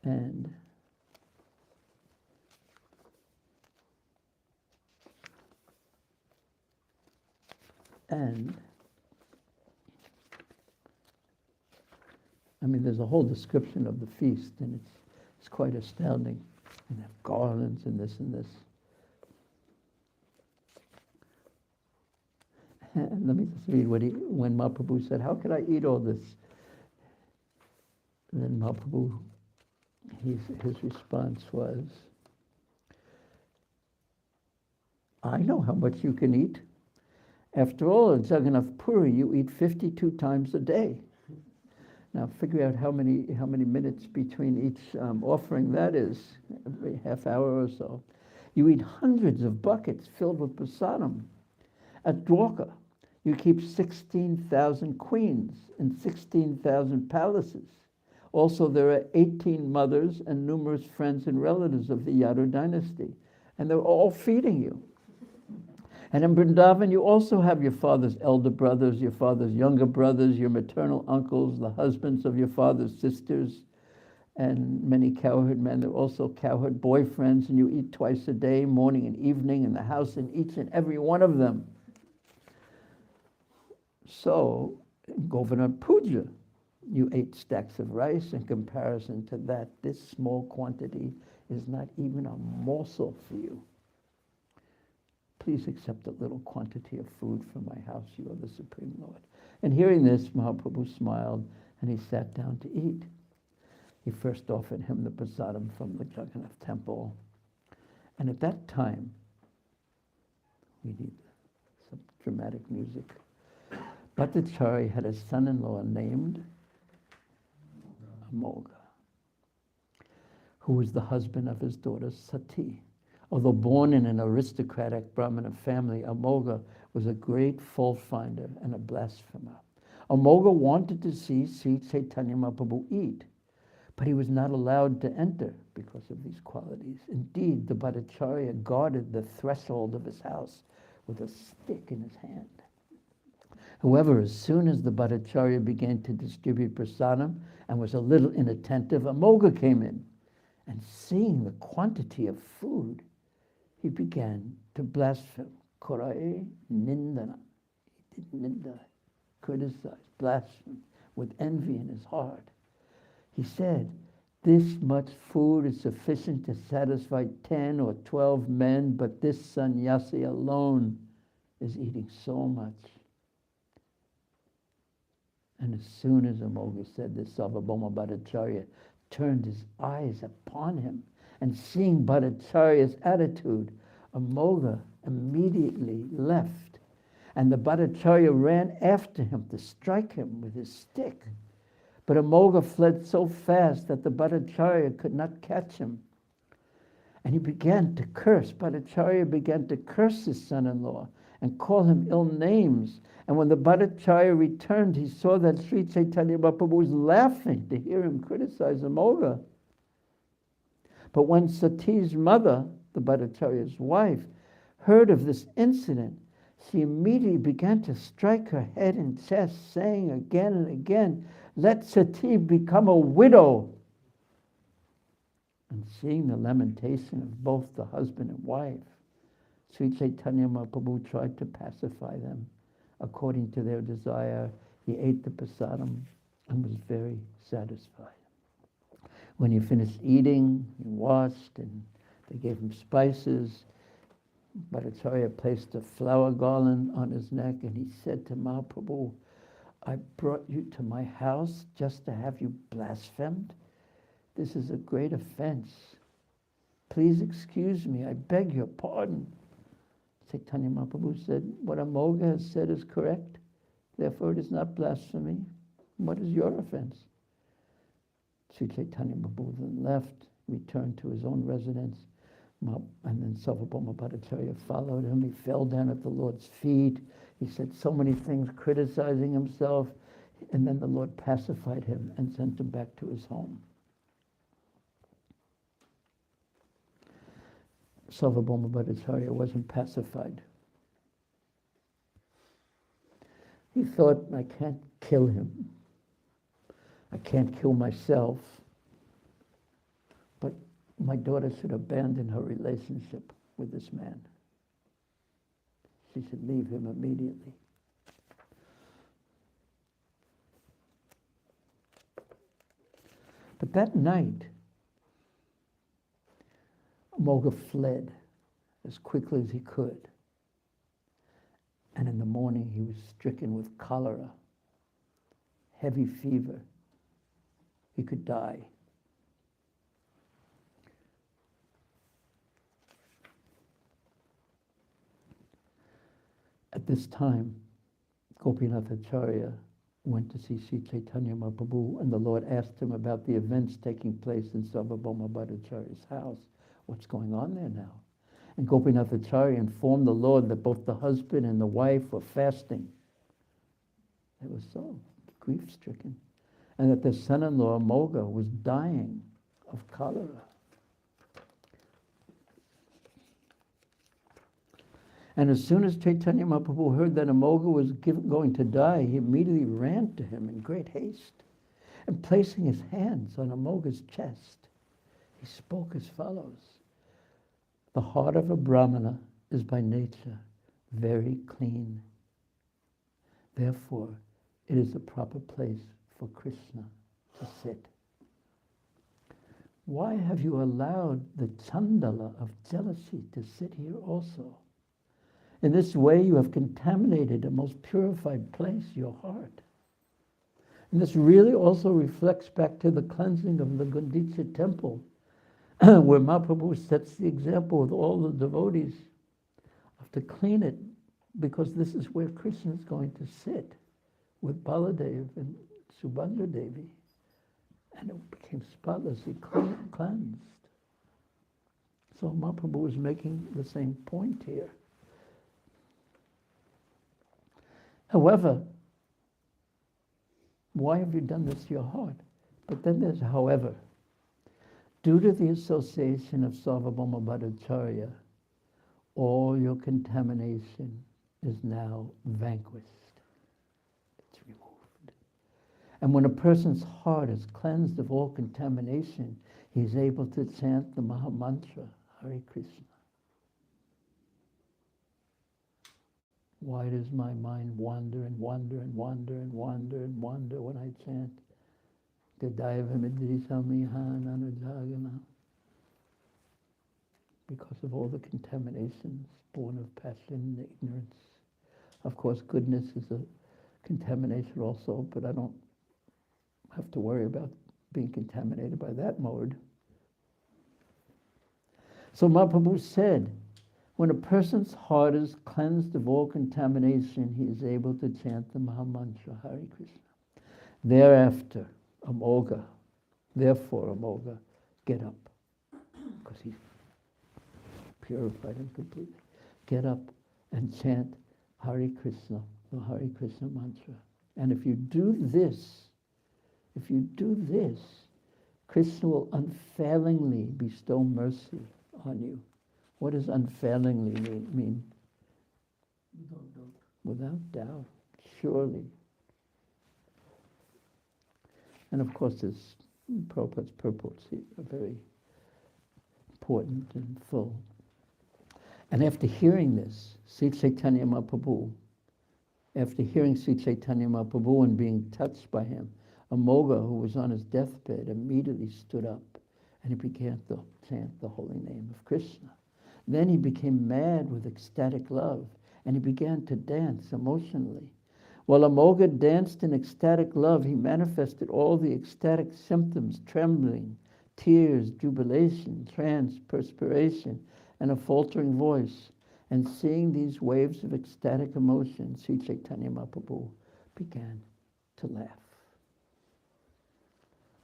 And I mean, there's a whole description of the feast, and it's quite astounding. And they have garlands and this and this. And let me just read when Mahaprabhu said, "How can I eat all this?" And then Mahaprabhu, his response was, "I know how much you can eat. After all, in Jagannath Puri, you eat 52 times a day. Now figure out how many minutes between each offering that is, every half hour or so. You eat hundreds of buckets filled with prasadam. At Dwarka, you keep 16,000 queens and 16,000 palaces. Also, there are 18 mothers and numerous friends and relatives of the Yadu dynasty, and they're all feeding you. And in Vrindavan, you also have your father's elder brothers, your father's younger brothers, your maternal uncles, the husbands of your father's sisters, and many cowherd men. There are also cowherd boyfriends, and you eat twice a day, morning and evening, in the house in each and every one of them. So, in Govardhan Puja, you ate stacks of rice. In comparison to that, this small quantity is not even a morsel for you. Please accept a little quantity of food from my house. You are the Supreme Lord." And hearing this, Mahaprabhu smiled and he sat down to eat. He first offered him the prasadam from the Jagannath temple. And at that time, we need some dramatic music. Bhattacharya had a son-in-law named Amoga, who was the husband of his daughter Sati. Although born in an aristocratic Brahmana family, Amoga was a great fault finder and a blasphemer. Amoga wanted to see Sri Chaitanya Mahaprabhu eat, but he was not allowed to enter because of these qualities. Indeed, the Bhattacharya guarded the threshold of his house with a stick in his hand. However, as soon as the Bhattacharya began to distribute prasadam and was a little inattentive, Amoga came in, and seeing the quantity of food, he began to blaspheme. Korae nindana. He did ninda, criticize, blaspheme, with envy in his heart. He said, this much food is sufficient to satisfy 10 or 12 men, but this sannyasi alone is eating so much. And as soon as Amoga said this, Sarvabhauma Bhattacharya turned his eyes upon him, and seeing Bhattacharya's attitude, Amoga immediately left, and the Bhattacharya ran after him to strike him with his stick. But Amoga fled so fast that the Bhattacharya could not catch him. And he began to curse. Bhattacharya began to curse his son-in-law and call him ill names. And when the Bhattacharya returned, he saw that Sri Chaitanya Mahaprabhu was laughing to hear him criticize Amoga. But when Sati's mother, the Bhattacharya's wife, heard of this incident, she immediately began to strike her head and chest, saying again and again, let Sati become a widow. And seeing the lamentation of both the husband and wife, Sri Chaitanya Mahaprabhu tried to pacify them. According to their desire, he ate the prasadam and was very satisfied. When he finished eating, he washed, and they gave him spices. Bhattacharya placed a flower garland on his neck, and he said to Mahaprabhu, I brought you to my house just to have you blasphemed. This is a great offense. Please excuse me. I beg your pardon. Chaitanya Mahaprabhu said, what Amoga has said is correct. Therefore, it is not blasphemy. What is your offense? Sri Chaitanya Mahaprabhu then left, returned to his own residence, and then Sarvabhauma Bhattacharya followed him. He fell down at the Lord's feet. He said so many things criticizing himself, and then the Lord pacified him and sent him back to his home. Sarvabhauma Bhattacharya wasn't pacified. He thought, I can't kill him. I can't kill myself. But my daughter should abandon her relationship with this man. She should leave him immediately. But that night, Amoga fled as quickly as he could. And in the morning, he was stricken with cholera, heavy fever. He could die. At this time, Gopinath-Acharya went to see Sri Chaitanya Mahaprabhu, and the Lord asked him about the events taking place in Sarvabhauma Bhattacharya's house. What's going on there now? And Gopinath-Acharya informed the Lord that both the husband and the wife were fasting. They were so grief-stricken. And that their son-in-law, Amoga, was dying of cholera. And as soon as Chaitanya Mahaprabhu heard that Amoga was going to die, he immediately ran to him in great haste. And placing his hands on Amoga's chest, he spoke as follows. The heart of a Brahmana is by nature very clean. Therefore, it is the proper place for Krishna to sit. Why have you allowed the chandala of jealousy to sit here also? In this way, you have contaminated the most purified place, your heart. And this really also reflects back to the cleansing of the Gundicha temple, where Mahaprabhu sets the example with all the devotees of to clean it, because this is where Krishna is going to sit with Baladev and Subhadra Devi. And it became spotlessly cleansed. So Mahaprabhu was making the same point here. However, why have you done this to your heart? But then there's however. Due to the association of Sarvabhauma Bhattacharya, all your contamination is now vanquished. And when a person's heart is cleansed of all contamination, he's able to chant the Maha Mantra, Hare Krishna. Why does my mind wander and wander and wander and wander and wander when I chant? Because of all the contaminations born of passion and ignorance. Of course, goodness is a contamination also, but I don't have to worry about being contaminated by that mode. So Mahaprabhu said, when a person's heart is cleansed of all contamination, he is able to chant the Maha Mantra, Hare Krishna. Thereafter, Amoga, therefore Amoga, get up. Because he's purified and complete. Get up and chant Hare Krishna, the Hare Krishna mantra. And if you do this, Krishna will unfailingly bestow mercy on you. What does unfailingly mean? Without doubt. Without doubt, surely. And of course, this Prabhupada's purports are very important and full. And after hearing this, Sri Chaitanya Mahaprabhu, after hearing Sri Chaitanya Mahaprabhu and being touched by him, Amoga, who was on his deathbed, immediately stood up and he began to chant the holy name of Krishna. Then he became mad with ecstatic love and he began to dance emotionally. While Amoga danced in ecstatic love, he manifested all the ecstatic symptoms: trembling, tears, jubilation, trance, perspiration, and a faltering voice. And seeing these waves of ecstatic emotion, Sri Chaitanya Mahaprabhu began to laugh.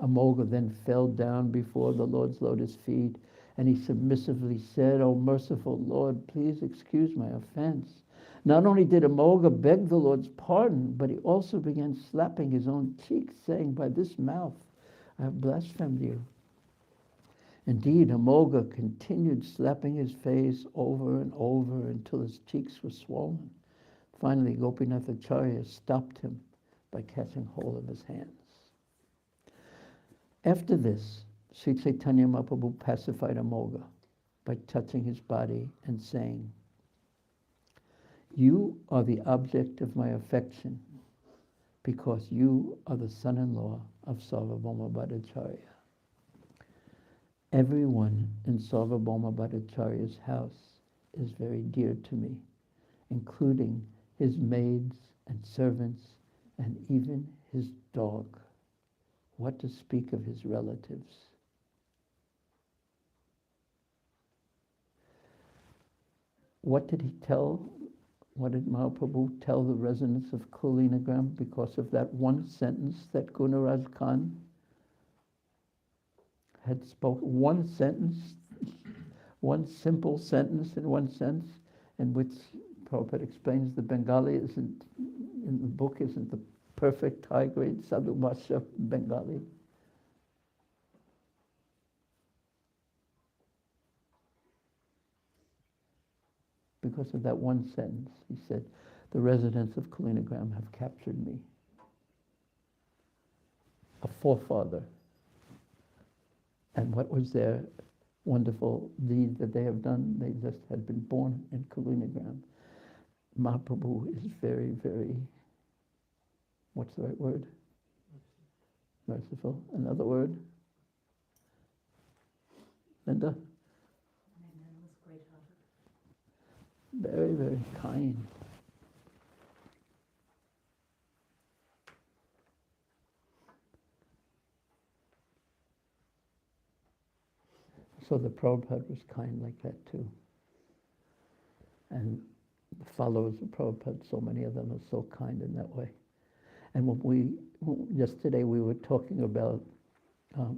Amoga then fell down before the Lord's lotus feet, and he submissively said, "O merciful Lord, please excuse my offense." Not only did Amoga beg the Lord's pardon, but he also began slapping his own cheeks, saying, "By this mouth I have blasphemed you." Indeed, Amoga continued slapping his face over and over until his cheeks were swollen. Finally, Gopinath-Acharya stopped him by catching hold of his hands. After this, Sri Chaitanya Mahaprabhu pacified Amoga by touching his body and saying, "You are the object of my affection because you are the son-in-law of Sarvabhauma Bhattacharya. Everyone in Sarvabhauma Bhattacharya's house is very dear to me, including his maids and servants and even his dog. What to speak of his relatives?" What did Mahaprabhu tell the residents of Kulinagram because of that one sentence that Gunaraj Khan had spoken? One sentence, one simple sentence in one sense, in which Prabhupada explains the Bengali in the book isn't the perfect high-grade Sadhu Bhasha Bengali. Because of that one sentence, he said, "The residents of Kulinagram have captured me, a forefather. And what was their wonderful deed that they have done? They just had been born in Kulinagram." Mahaprabhu is very, very, what's the right word? Merciful. Another word? Linda? Very, very kind. So the Prabhupada was kind like that too. And the followers of Prabhupada, so many of them are so kind in that way. And yesterday we were talking about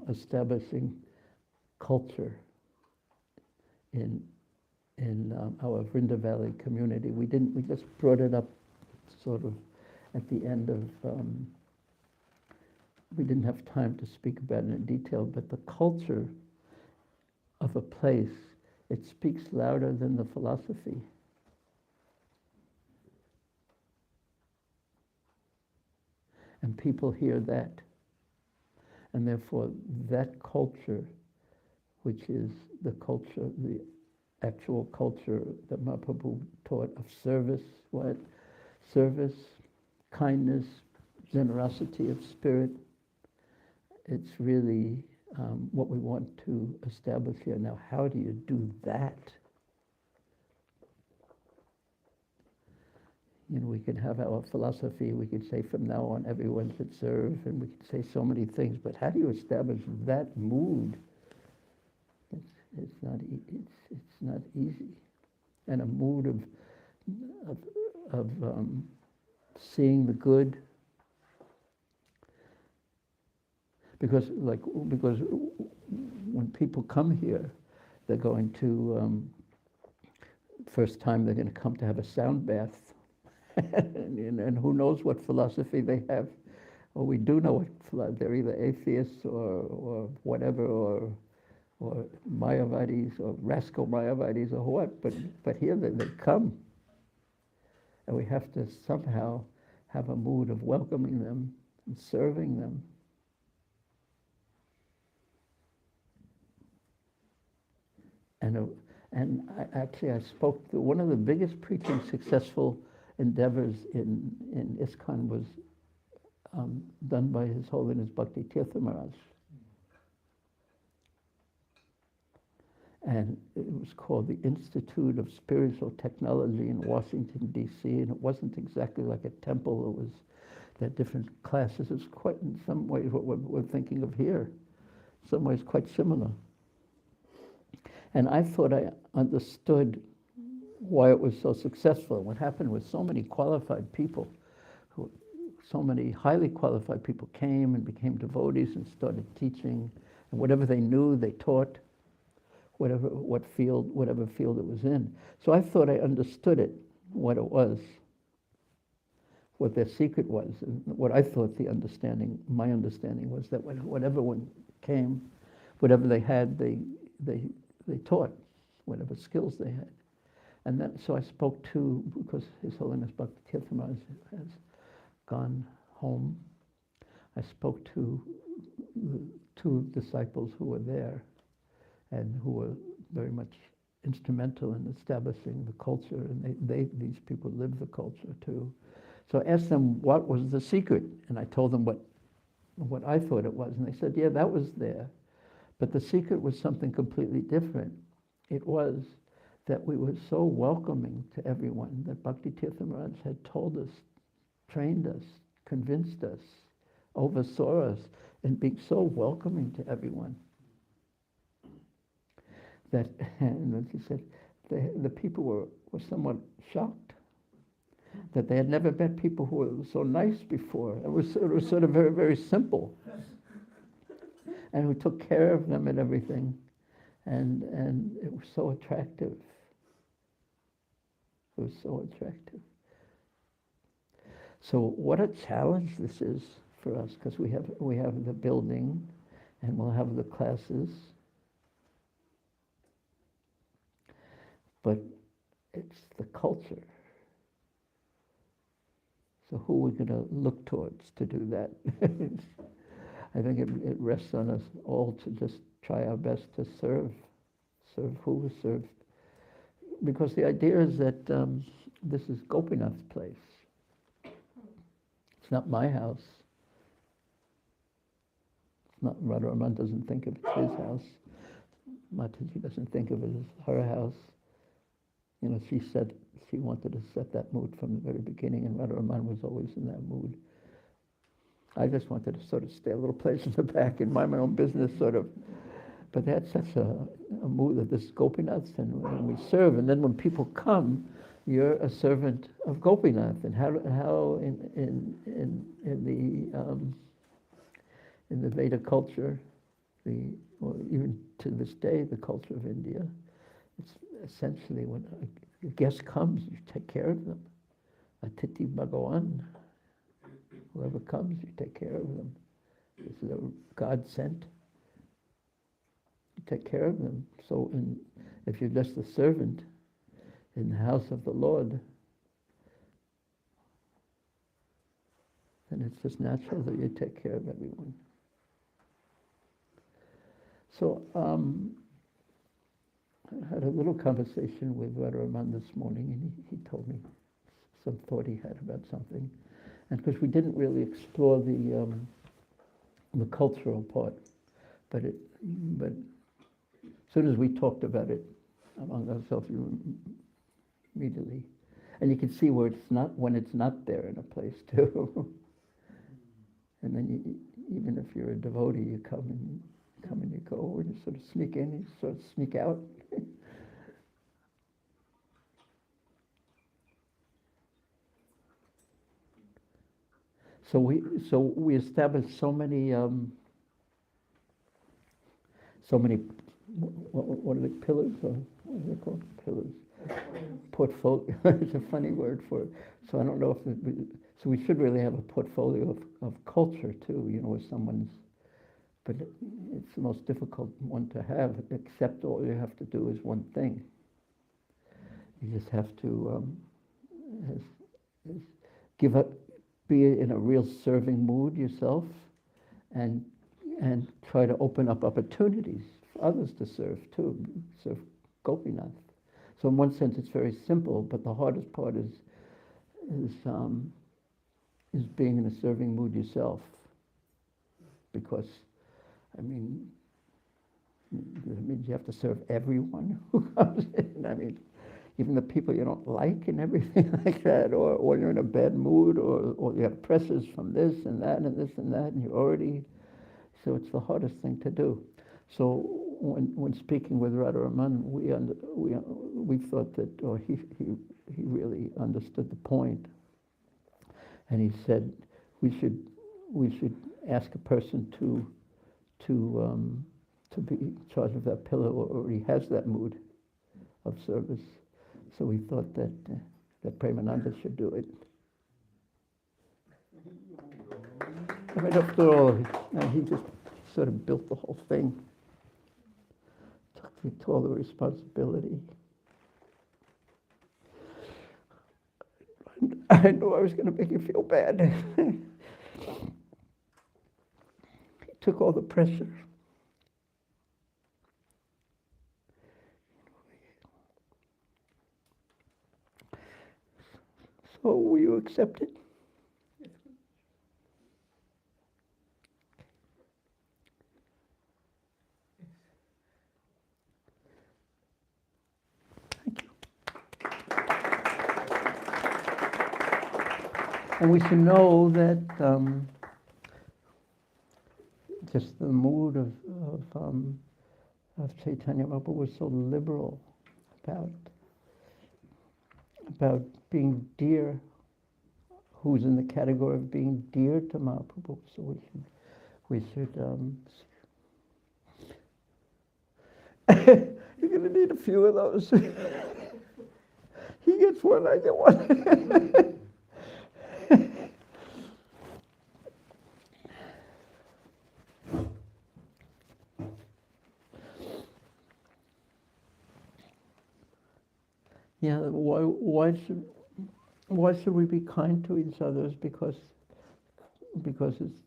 establishing culture in our Vrinda Valley community. We just brought it up sort of at the end of, we didn't have time to speak about it in detail, but the culture of a place, it speaks louder than the philosophy. And people hear that. And therefore, that culture, which is the culture, the actual culture that Mahaprabhu taught of service, what? Service, kindness, generosity of spirit. It's really what we want to establish here. Now, how do you do that? We can have our philosophy, we could say from now on everyone should serve, and we could say so many things, but how do you establish that mood? It's not easy. And a mood of seeing the good. Because when people come here, they're going to, first time they're going to come to have a sound bath. and who knows what philosophy they have. Or we do know what they're either atheists or whatever, or Mayavadis or rascal Mayavadis or what. But here they come. And we have to somehow have a mood of welcoming them and serving them. And I spoke to one of the biggest preaching successful endeavors in ISKCON was done by His Holiness Bhaktivedanta Maharaj. And it was called the Institute of Spiritual Technology in Washington, D.C., and it wasn't exactly like a temple. It was, there are different classes. It's quite, in some ways, what we're thinking of here. In some ways, quite similar. And I thought I understood why it was so successful. What happened was so many qualified people, so many highly qualified people came and became devotees and started teaching. And whatever they knew, they taught, whatever field it was in. So I thought I understood it, what it was, what their secret was. And what I thought my understanding was that whatever one came, whatever they had, they taught, whatever skills they had. And then, so I spoke to, because His Holiness Bhaktivedanta Maharaj has gone home, I spoke to the two disciples who were there and who were very much instrumental in establishing the culture, and these people live the culture too. So I asked them what was the secret, and I told them what I thought it was, and they said, yeah, that was there. But the secret was something completely different. It was that we were so welcoming to everyone that Bhaktivedanta Maharaj had told us, trained us, convinced us, oversaw us in being so welcoming to everyone. That, and then he said, the people were somewhat shocked that they had never met people who were so nice before. It was sort of very, very simple. And who took care of them and everything. And it was so attractive. It was so attractive. So what a challenge this is for us, because we have the building and we'll have the classes. But it's the culture. So who are we going to look towards to do that? I think it rests on us all to just try our best to serve who is served. Because the idea is that this is Gopinath's place. It's not my house. It's not, Radharaman doesn't think of it as his house. Mataji doesn't think of it as her house. She said she wanted to set that mood from the very beginning, and Radharaman was always in that mood. I just wanted to sort of stay a little place in the back and mind my own business, sort of. But that's such a mood that this is Gopinath, and we serve. And then when people come, you're a servant of Gopinath. And how in the Veda culture, or even to this day, the culture of India, it's essentially when a guest comes, you take care of them. Atiti Bhagawan. Whoever comes, you take care of them. It's God sent. You take care of them. So if you're just a servant in the house of the Lord, then it's just natural that you take care of everyone. So I had a little conversation with Radharaman this morning, and he told me some thought he had about something. And because we didn't really explore the cultural part, but as soon as we talked about it among ourselves, immediately, and you can see where it's not, when it's not there in a place too. And then even if you're a devotee, you come and you go, and you sort of sneak in, you sort of sneak out. So we established so many what are they, pillars, or what are they called? Pillars. Portfolio. It's a funny word for it. So I don't know if so we should really have a portfolio of culture too, with someone's, but it's the most difficult one to have, except all you have to do is one thing. You just have to give up, be in a real serving mood yourself, and try to open up opportunities for others to serve too, serve Gopinath. So in one sense it's very simple, but the hardest part is being in a serving mood yourself. Because, it means you have to serve everyone who comes in. Even the people you don't like and everything like that, or you're in a bad mood, or you have pressures from this and that and this and that, and you're already, so it's the hardest thing to do. So when speaking with Radharaman, we thought that, or he really understood the point, and he said we should ask a person to be in charge of that pillar, or already has that mood of service. So we thought that Premananda should do it. After all, he just sort of built the whole thing. Took all the responsibility. I knew I was going to make you feel bad. He took all the pressure. So will you accept it? Thank you. And we should know that just the mood of Caitanya Mahaprabhu was so liberal about being dear, who's in the category of being dear to Mahaprabhu. So we should you're going to need a few of those. He gets one, I get one. Yeah, why should we be kind to each other? Because it's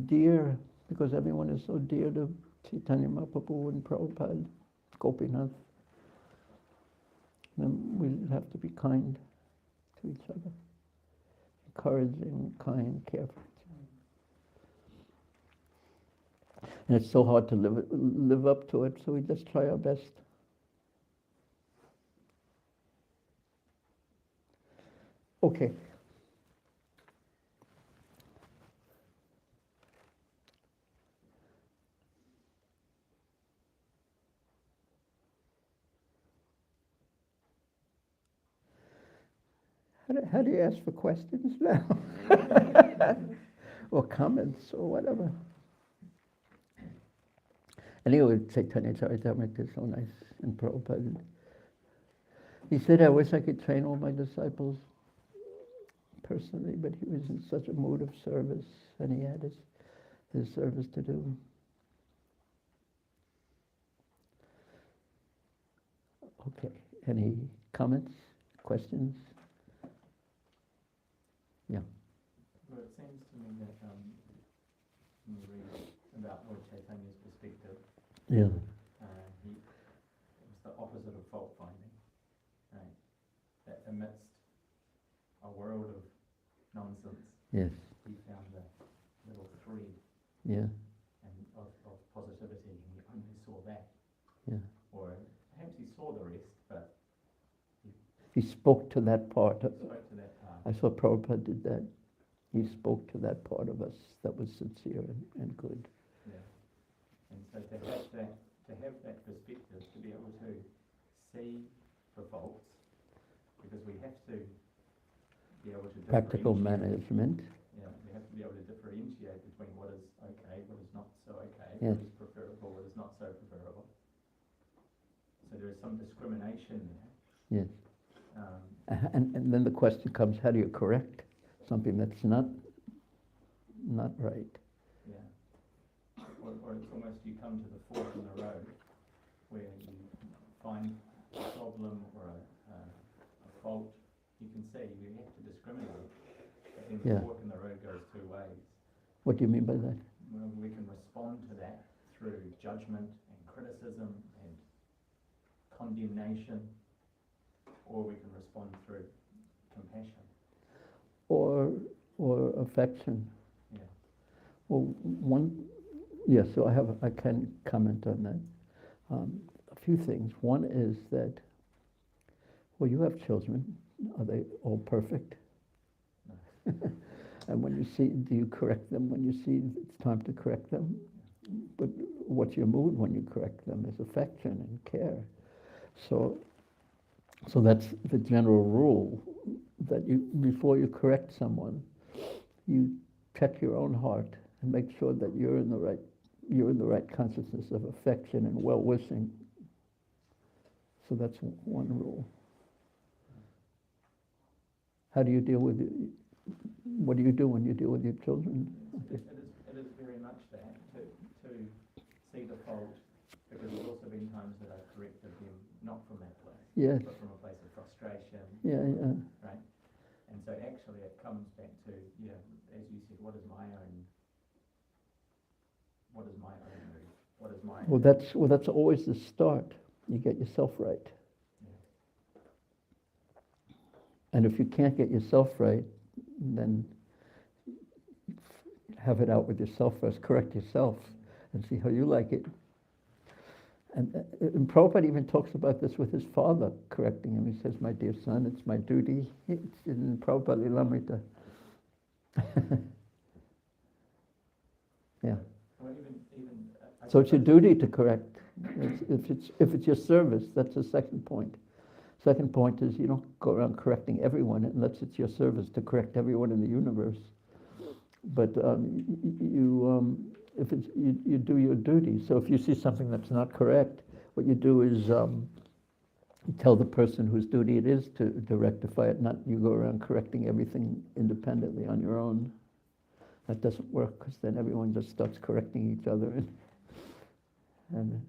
dear, because everyone is so dear to Chaitanya Mahaprabhu and Prabhupada, Gopinath. Then we have to be kind to each other, encouraging, kind, careful. And it's so hard to live up to it, so we just try our best. Okay. How do you ask for questions now? Or comments or whatever. Anyway, Chaitanya Caritamrta is so nice, and Prabhupada. He said, I wish I could train all my disciples personally, but he was in such a mood of service, and he had his service to do. Okay, any comments, questions? Yeah. Well, it seems to me that when you read about Lord Chaitanya's perspective, Yeah. it was the opposite of fault finding, right? That amidst a world of nonsense, Yes. he found the little thread Yeah. and of positivity, and he only saw that. Yeah. Or perhaps he saw the rest, but He spoke to that part. he spoke to that part. I saw Prabhupada did that. He spoke to that part of us that was sincere and good. Yeah. And so to have that perspective, to be able to see the faults, because we have to be able to Practical differentiate. management. Yeah, we have to be able to differentiate between what is okay, what is not so okay, Yes. what is preferable, what is not so preferable. So there is some discrimination there. Yes. And then the question comes, how do you correct something that's not right? Yeah. Or it's almost you come to the fork in the road where you find a problem or a fault. You can see you have to discriminate. But then the Yeah. fork in the road goes two ways. What do you mean by that? Well, we can respond to that through judgment and criticism and condemnation, or we can respond through compassion. Or affection. Yeah. Well, so I can comment on that. A few things. One is that, well, you have children. Are they all perfect? No. And when you see, do you correct them when you see it's time to correct them? But what's your mood when you correct them is affection and care. So that's the general rule, that before you correct someone, you check your own heart and make sure that you're in the right consciousness of affection and well-wishing. So that's one rule. How do you deal with it? What do you do when you deal with your children? It is very much that, to see the fault, because there's also been times that I've corrected them not from that place, Yes. but from a place of frustration, Yeah. right? And so actually it comes back to, as you said, what is my own Well, that's always the start. You get yourself right. Yeah. And if you can't get yourself right, then have it out with yourself first. Correct yourself and see how you like it. And Prabhupada even talks about this with his father, correcting him. He says, "My dear son, it's my duty." It's in Prabhupada Lilamrita. Yeah. Well, even So it's your duty to correct. If it's your service, that's the second point. Second point is you don't go around correcting everyone unless it's your service to correct everyone in the universe. But if it's you do your duty. So if you see something that's not correct, what you do is you tell the person whose duty it is to rectify it. Not you go around correcting everything independently on your own. That doesn't work, because then everyone just starts correcting each other, and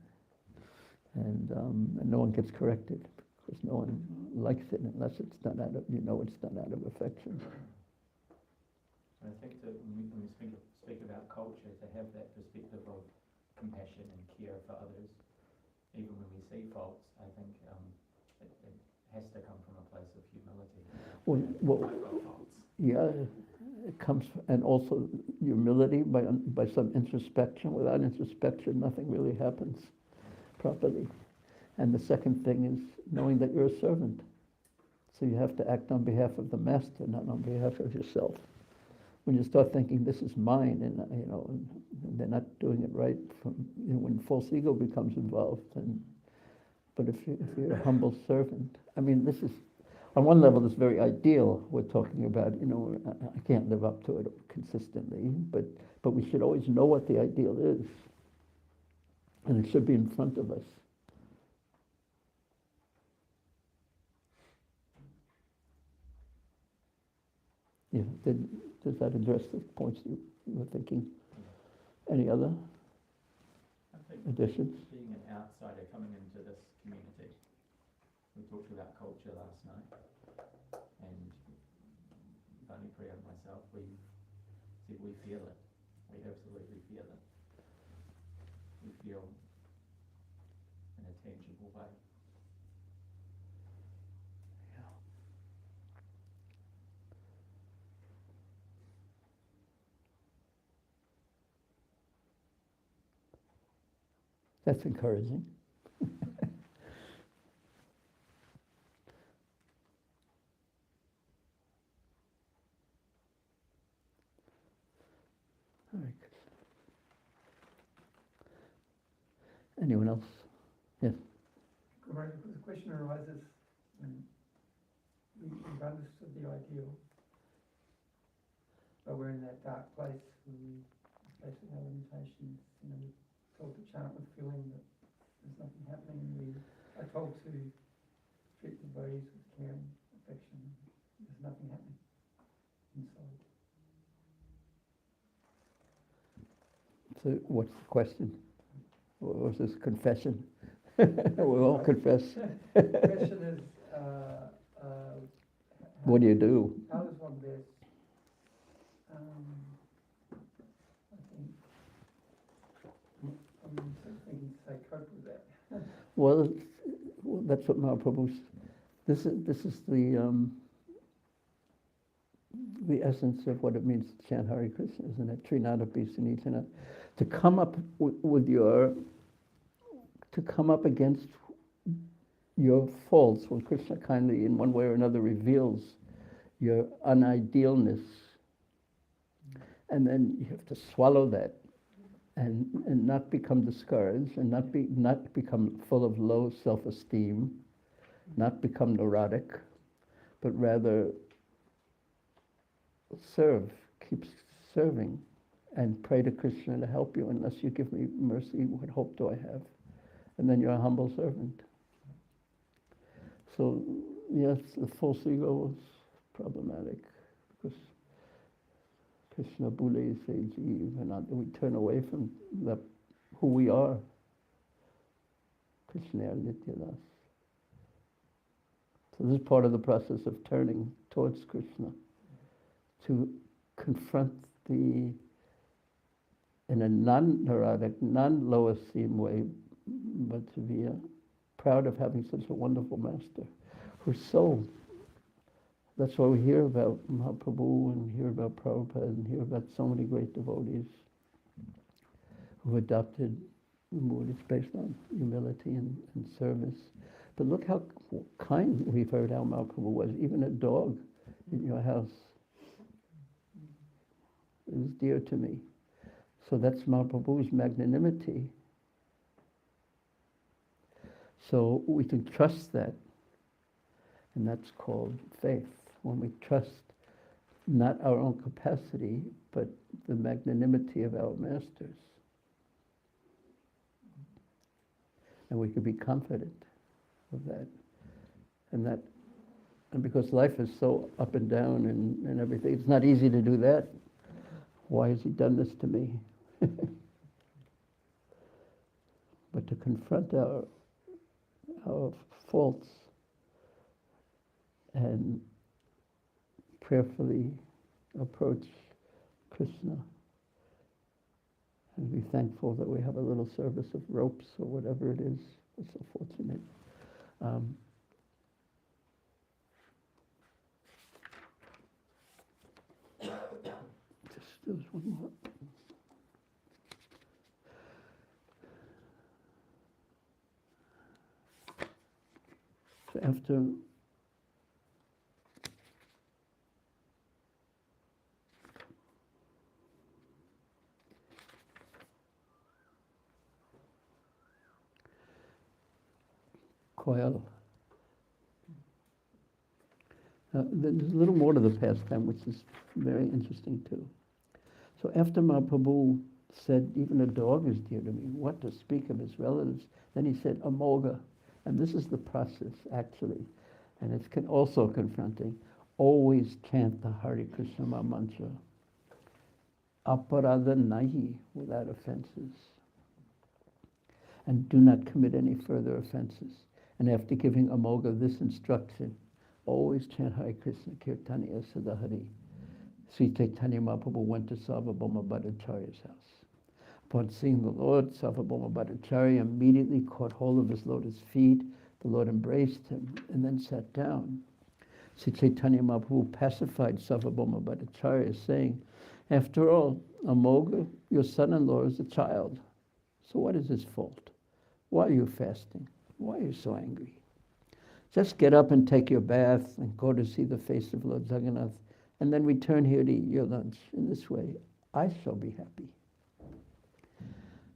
no one gets corrected, because no one likes it unless it's done out of it's done out of affection. I think that when we speak about culture, to have that perspective of compassion and care for others, even when we see faults, I think it has to come from a place of humility. Well, I've got faults. yeah, it comes, and also humility by some introspection. Without introspection, nothing really happens properly. And the second thing is knowing that you're a servant. So you have to act on behalf of the master, not on behalf of yourself. When you start thinking this is mine, and they're not doing it right, when false ego becomes involved. But if you're a humble servant, this is, on one level, it's very ideal. We're talking about, I can't live up to it consistently, but we should always know what the ideal is, and it should be in front of us. Yeah, does that address the points you were thinking? Any other I think additions? being an outsider coming into this community, we talked about culture last night, and Bunny Priya and myself, we feel it. We absolutely feel it. We feel in a tangible way. That's encouraging. Hare Krishna. Anyone else? Yes. The question arises when we've understood the ideal, but we're in that dark place when we facing our limitations. You know, we told to chant with feeling that there's nothing happening. We are told to treat the bodies with care and affection. There's nothing happening inside. So what's the question? Or was this confession? We all confess. The question is, What do you do? how does one best, I think, I'm thinking to say cope with that. Well, that's what Mahaprabhu's. This is the essence of what it means to chant Hare Krishna, isn't it? Trinadapi Sunitana. To come up to come up against your faults, when Krishna kindly, in one way or another, reveals your unidealness, and then you have to swallow that, and not become discouraged, and not become full of low self-esteem, not become neurotic, but rather serve, keep serving, and pray to Krishna to help you. Unless you give me mercy, what hope do I have? And then you're a humble servant. So yes, the false ego is problematic, because Krishna Bhule Se Jeev, and we turn away from who we are. Krishna Nityadas. So this is part of the process of turning towards Krishna, to confront in a non-neurotic, non-low esteem way, but to be proud of having such a wonderful master who's so. That's why we hear about Mahaprabhu and hear about Prabhupada and hear about so many great devotees who adopted what is based on humility and service. But look how kind we've heard how Mahaprabhu was. Even a dog in your house is dear to me. So that's Mahaprabhu's magnanimity. So we can trust that. And that's called faith. When we trust not our own capacity, but the magnanimity of our masters. And we can be confident of that. And because life is so up and down and everything, it's not easy to do that. Why has he done this to me? But to confront our faults and prayerfully approach Krishna and be thankful that we have a little service of ropes or whatever it is. We're so fortunate. There's one more. So after Koyal, there's a little more to the pastime, which is very interesting too. So after Mahaprabhu said, even a dog is dear to me, what to speak of his relatives, then he said, Amoga. And this is the process, actually. And it's also confronting. Always chant the Hare Krishna mantra. Aparada nahi, without offenses. And do not commit any further offenses. And after giving Amoga this instruction, always chant Hare Krishna Caitanya Sadahari. Sri Chaitanya Mahaprabhu went to Sarvabhauma Bhattacharya's house. Upon seeing the Lord, Sarvabhauma Bhattacharya immediately caught hold of his lotus feet. The Lord embraced him and then sat down. Sri Chaitanya Mahaprabhu pacified Sarvabhauma Bhattacharya, saying, "After all, Amoga, your son-in-law, is a child. So what is his fault? Why are you fasting? Why are you so angry? Just get up and take your bath and go to see the face of Lord Jagannath, and then return here to eat your lunch. In this way, I shall be happy.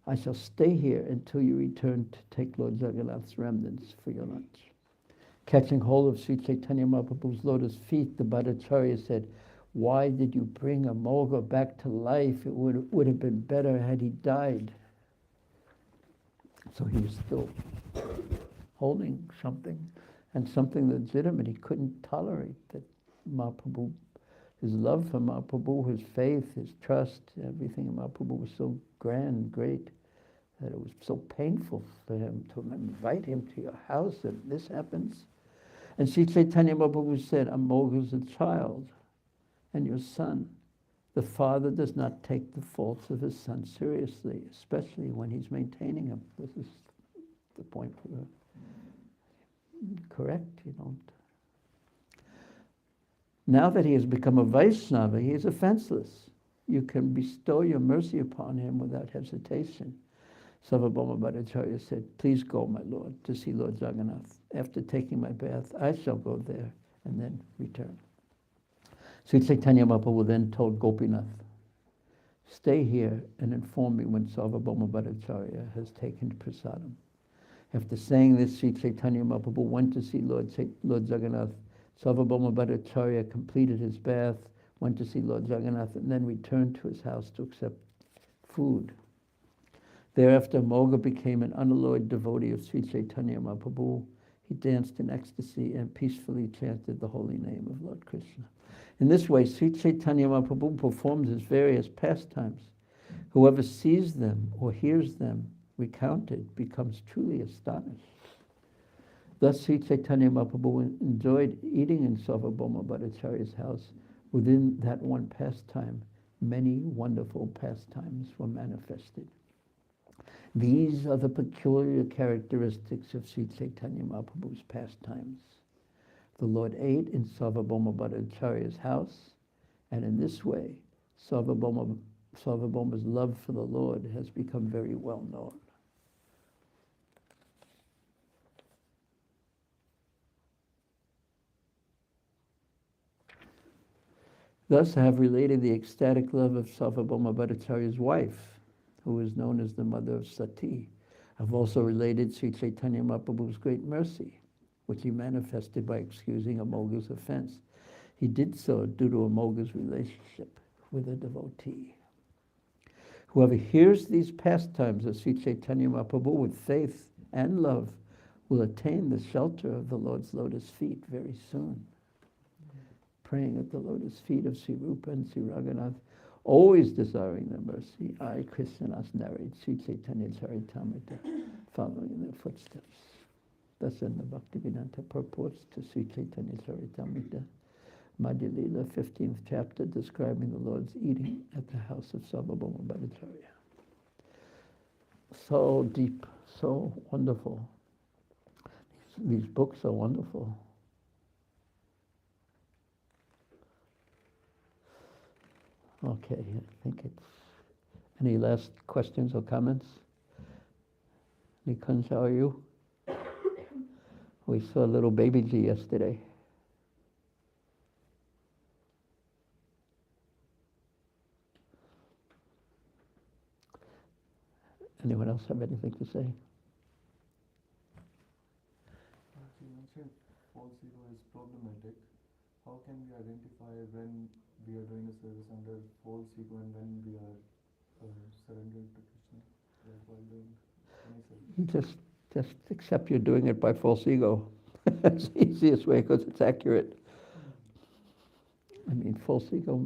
I shall stay here until you return to take Lord Jagannath's remnants for your lunch." Catching hold of Sri Chaitanya Mahaprabhu's lotus feet, the Bhattacharya said, "Why did you bring Amoga back to life? It would have been better had he died." So he was still holding something, and something legitimate. He couldn't tolerate that Mahaprabhu, his love for Mahaprabhu, his faith, his trust, everything in Mahaprabhu was so grand, great, that it was so painful for him to invite him to your house and this happens. And Sri Chaitanya Mahaprabhu said, "Amoga is a child and your son. The father does not take the faults of his son seriously, especially when he's maintaining him." This is the point for the correct, you don't. Now that he has become a Vaishnava, he is offenseless. You can bestow your mercy upon him without hesitation. Sarvabhauma Bhattacharya said, "Please go, my Lord, to see Lord Jagannath. After taking my bath, I shall go there and then return." Sri Chaitanya Mahaprabhu then told Gopinath, "Stay here and inform me when Sarvabhauma Bhattacharya has taken prasadam." After saying this, Sri Chaitanya Mahaprabhu went to see Lord Jagannath. Sarvabhauma Bhattacharya completed his bath, went to see Lord Jagannath, and then returned to his house to accept food. Thereafter, Amoga became an unalloyed devotee of Sri Chaitanya Mahaprabhu. He danced in ecstasy and peacefully chanted the holy name of Lord Krishna. In this way, Sri Chaitanya Mahaprabhu performs his various pastimes. Whoever sees them or hears them recounted becomes truly astonished. Thus, Sri Chaitanya Mahaprabhu enjoyed eating in Sarvabhauma Bhattacharya's house. Within that one pastime, many wonderful pastimes were manifested. These are the peculiar characteristics of Sri Chaitanya Mahaprabhu's pastimes. The Lord ate in Sarvabhauma Bhattacharya's house, and in this way, Sarvabhauma's love for the Lord has become very well known. Thus, I have related the ecstatic love of Sarvabhauma Bhattacharya's wife, who is known as the mother of Sati. I've also related Sri Chaitanya Mahaprabhu's great mercy, which he manifested by excusing Amoga's offense. He did so due to Amoga's relationship with a devotee. Whoever hears these pastimes of Sri Chaitanya Mahaprabhu with faith and love will attain the shelter of the Lord's lotus feet very soon. Praying at the lotus feet of Sri Rupa and Sri Raghunath, always desiring their mercy, I, Krishnadas, narrate Sri Chaitanya Caritamrta, following in their footsteps. Thus in the Bhaktivedanta purports to Sri Chaitanya Caritamrta, Madhya Lila, 15th chapter, describing the Lord's eating at the house of Sarvabhauma Bhattacharya. So deep, so wonderful. These books are wonderful. Okay, I think it's... Any last questions or comments? Nikunj, how are you? We saw little baby G yesterday. Anyone else have anything to say? You mentioned false ego is problematic. How can we identify when we are doing a service under false ego and when we are surrendering to Krishna, like while doing any service? Just accept you're doing it by false ego. That's the easiest way because it's accurate. I mean, false ego,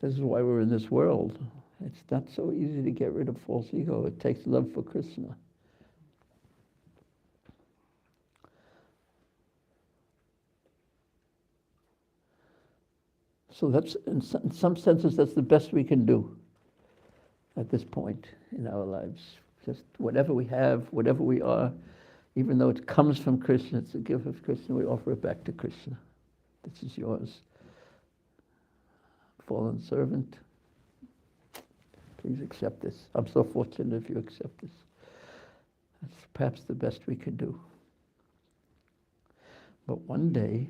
this is why we're in this world. It's not so easy to get rid of false ego. It takes love for Krishna. So that's, in some senses, that's the best we can do at this point in our lives. Just whatever we have, whatever we are, even though it comes from Krishna, it's a gift of Krishna, we offer it back to Krishna. This is yours. Fallen servant, please accept this. I'm so fortunate if you accept this. That's perhaps the best we can do. But one day,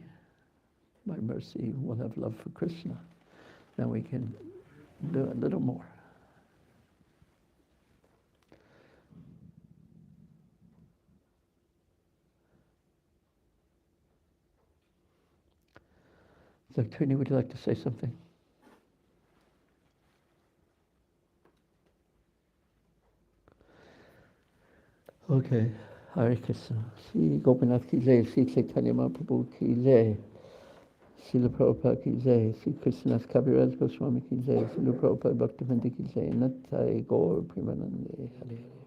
by mercy, we'll have love for Krishna. Then we can do a little more. So, Trini, would you like to say something? Okay. Hare Krishna. Sri Gopinath ki jai, Sri Caitanya Mahaprabhu ki jai, Srila Prabhupada ki jai, Sri Krishnadas Kaviraj Goswami ki jai, Srila Prabhupada Bhaktivedanta ki jai, Nattai Gaur Premanande. Hare Hare.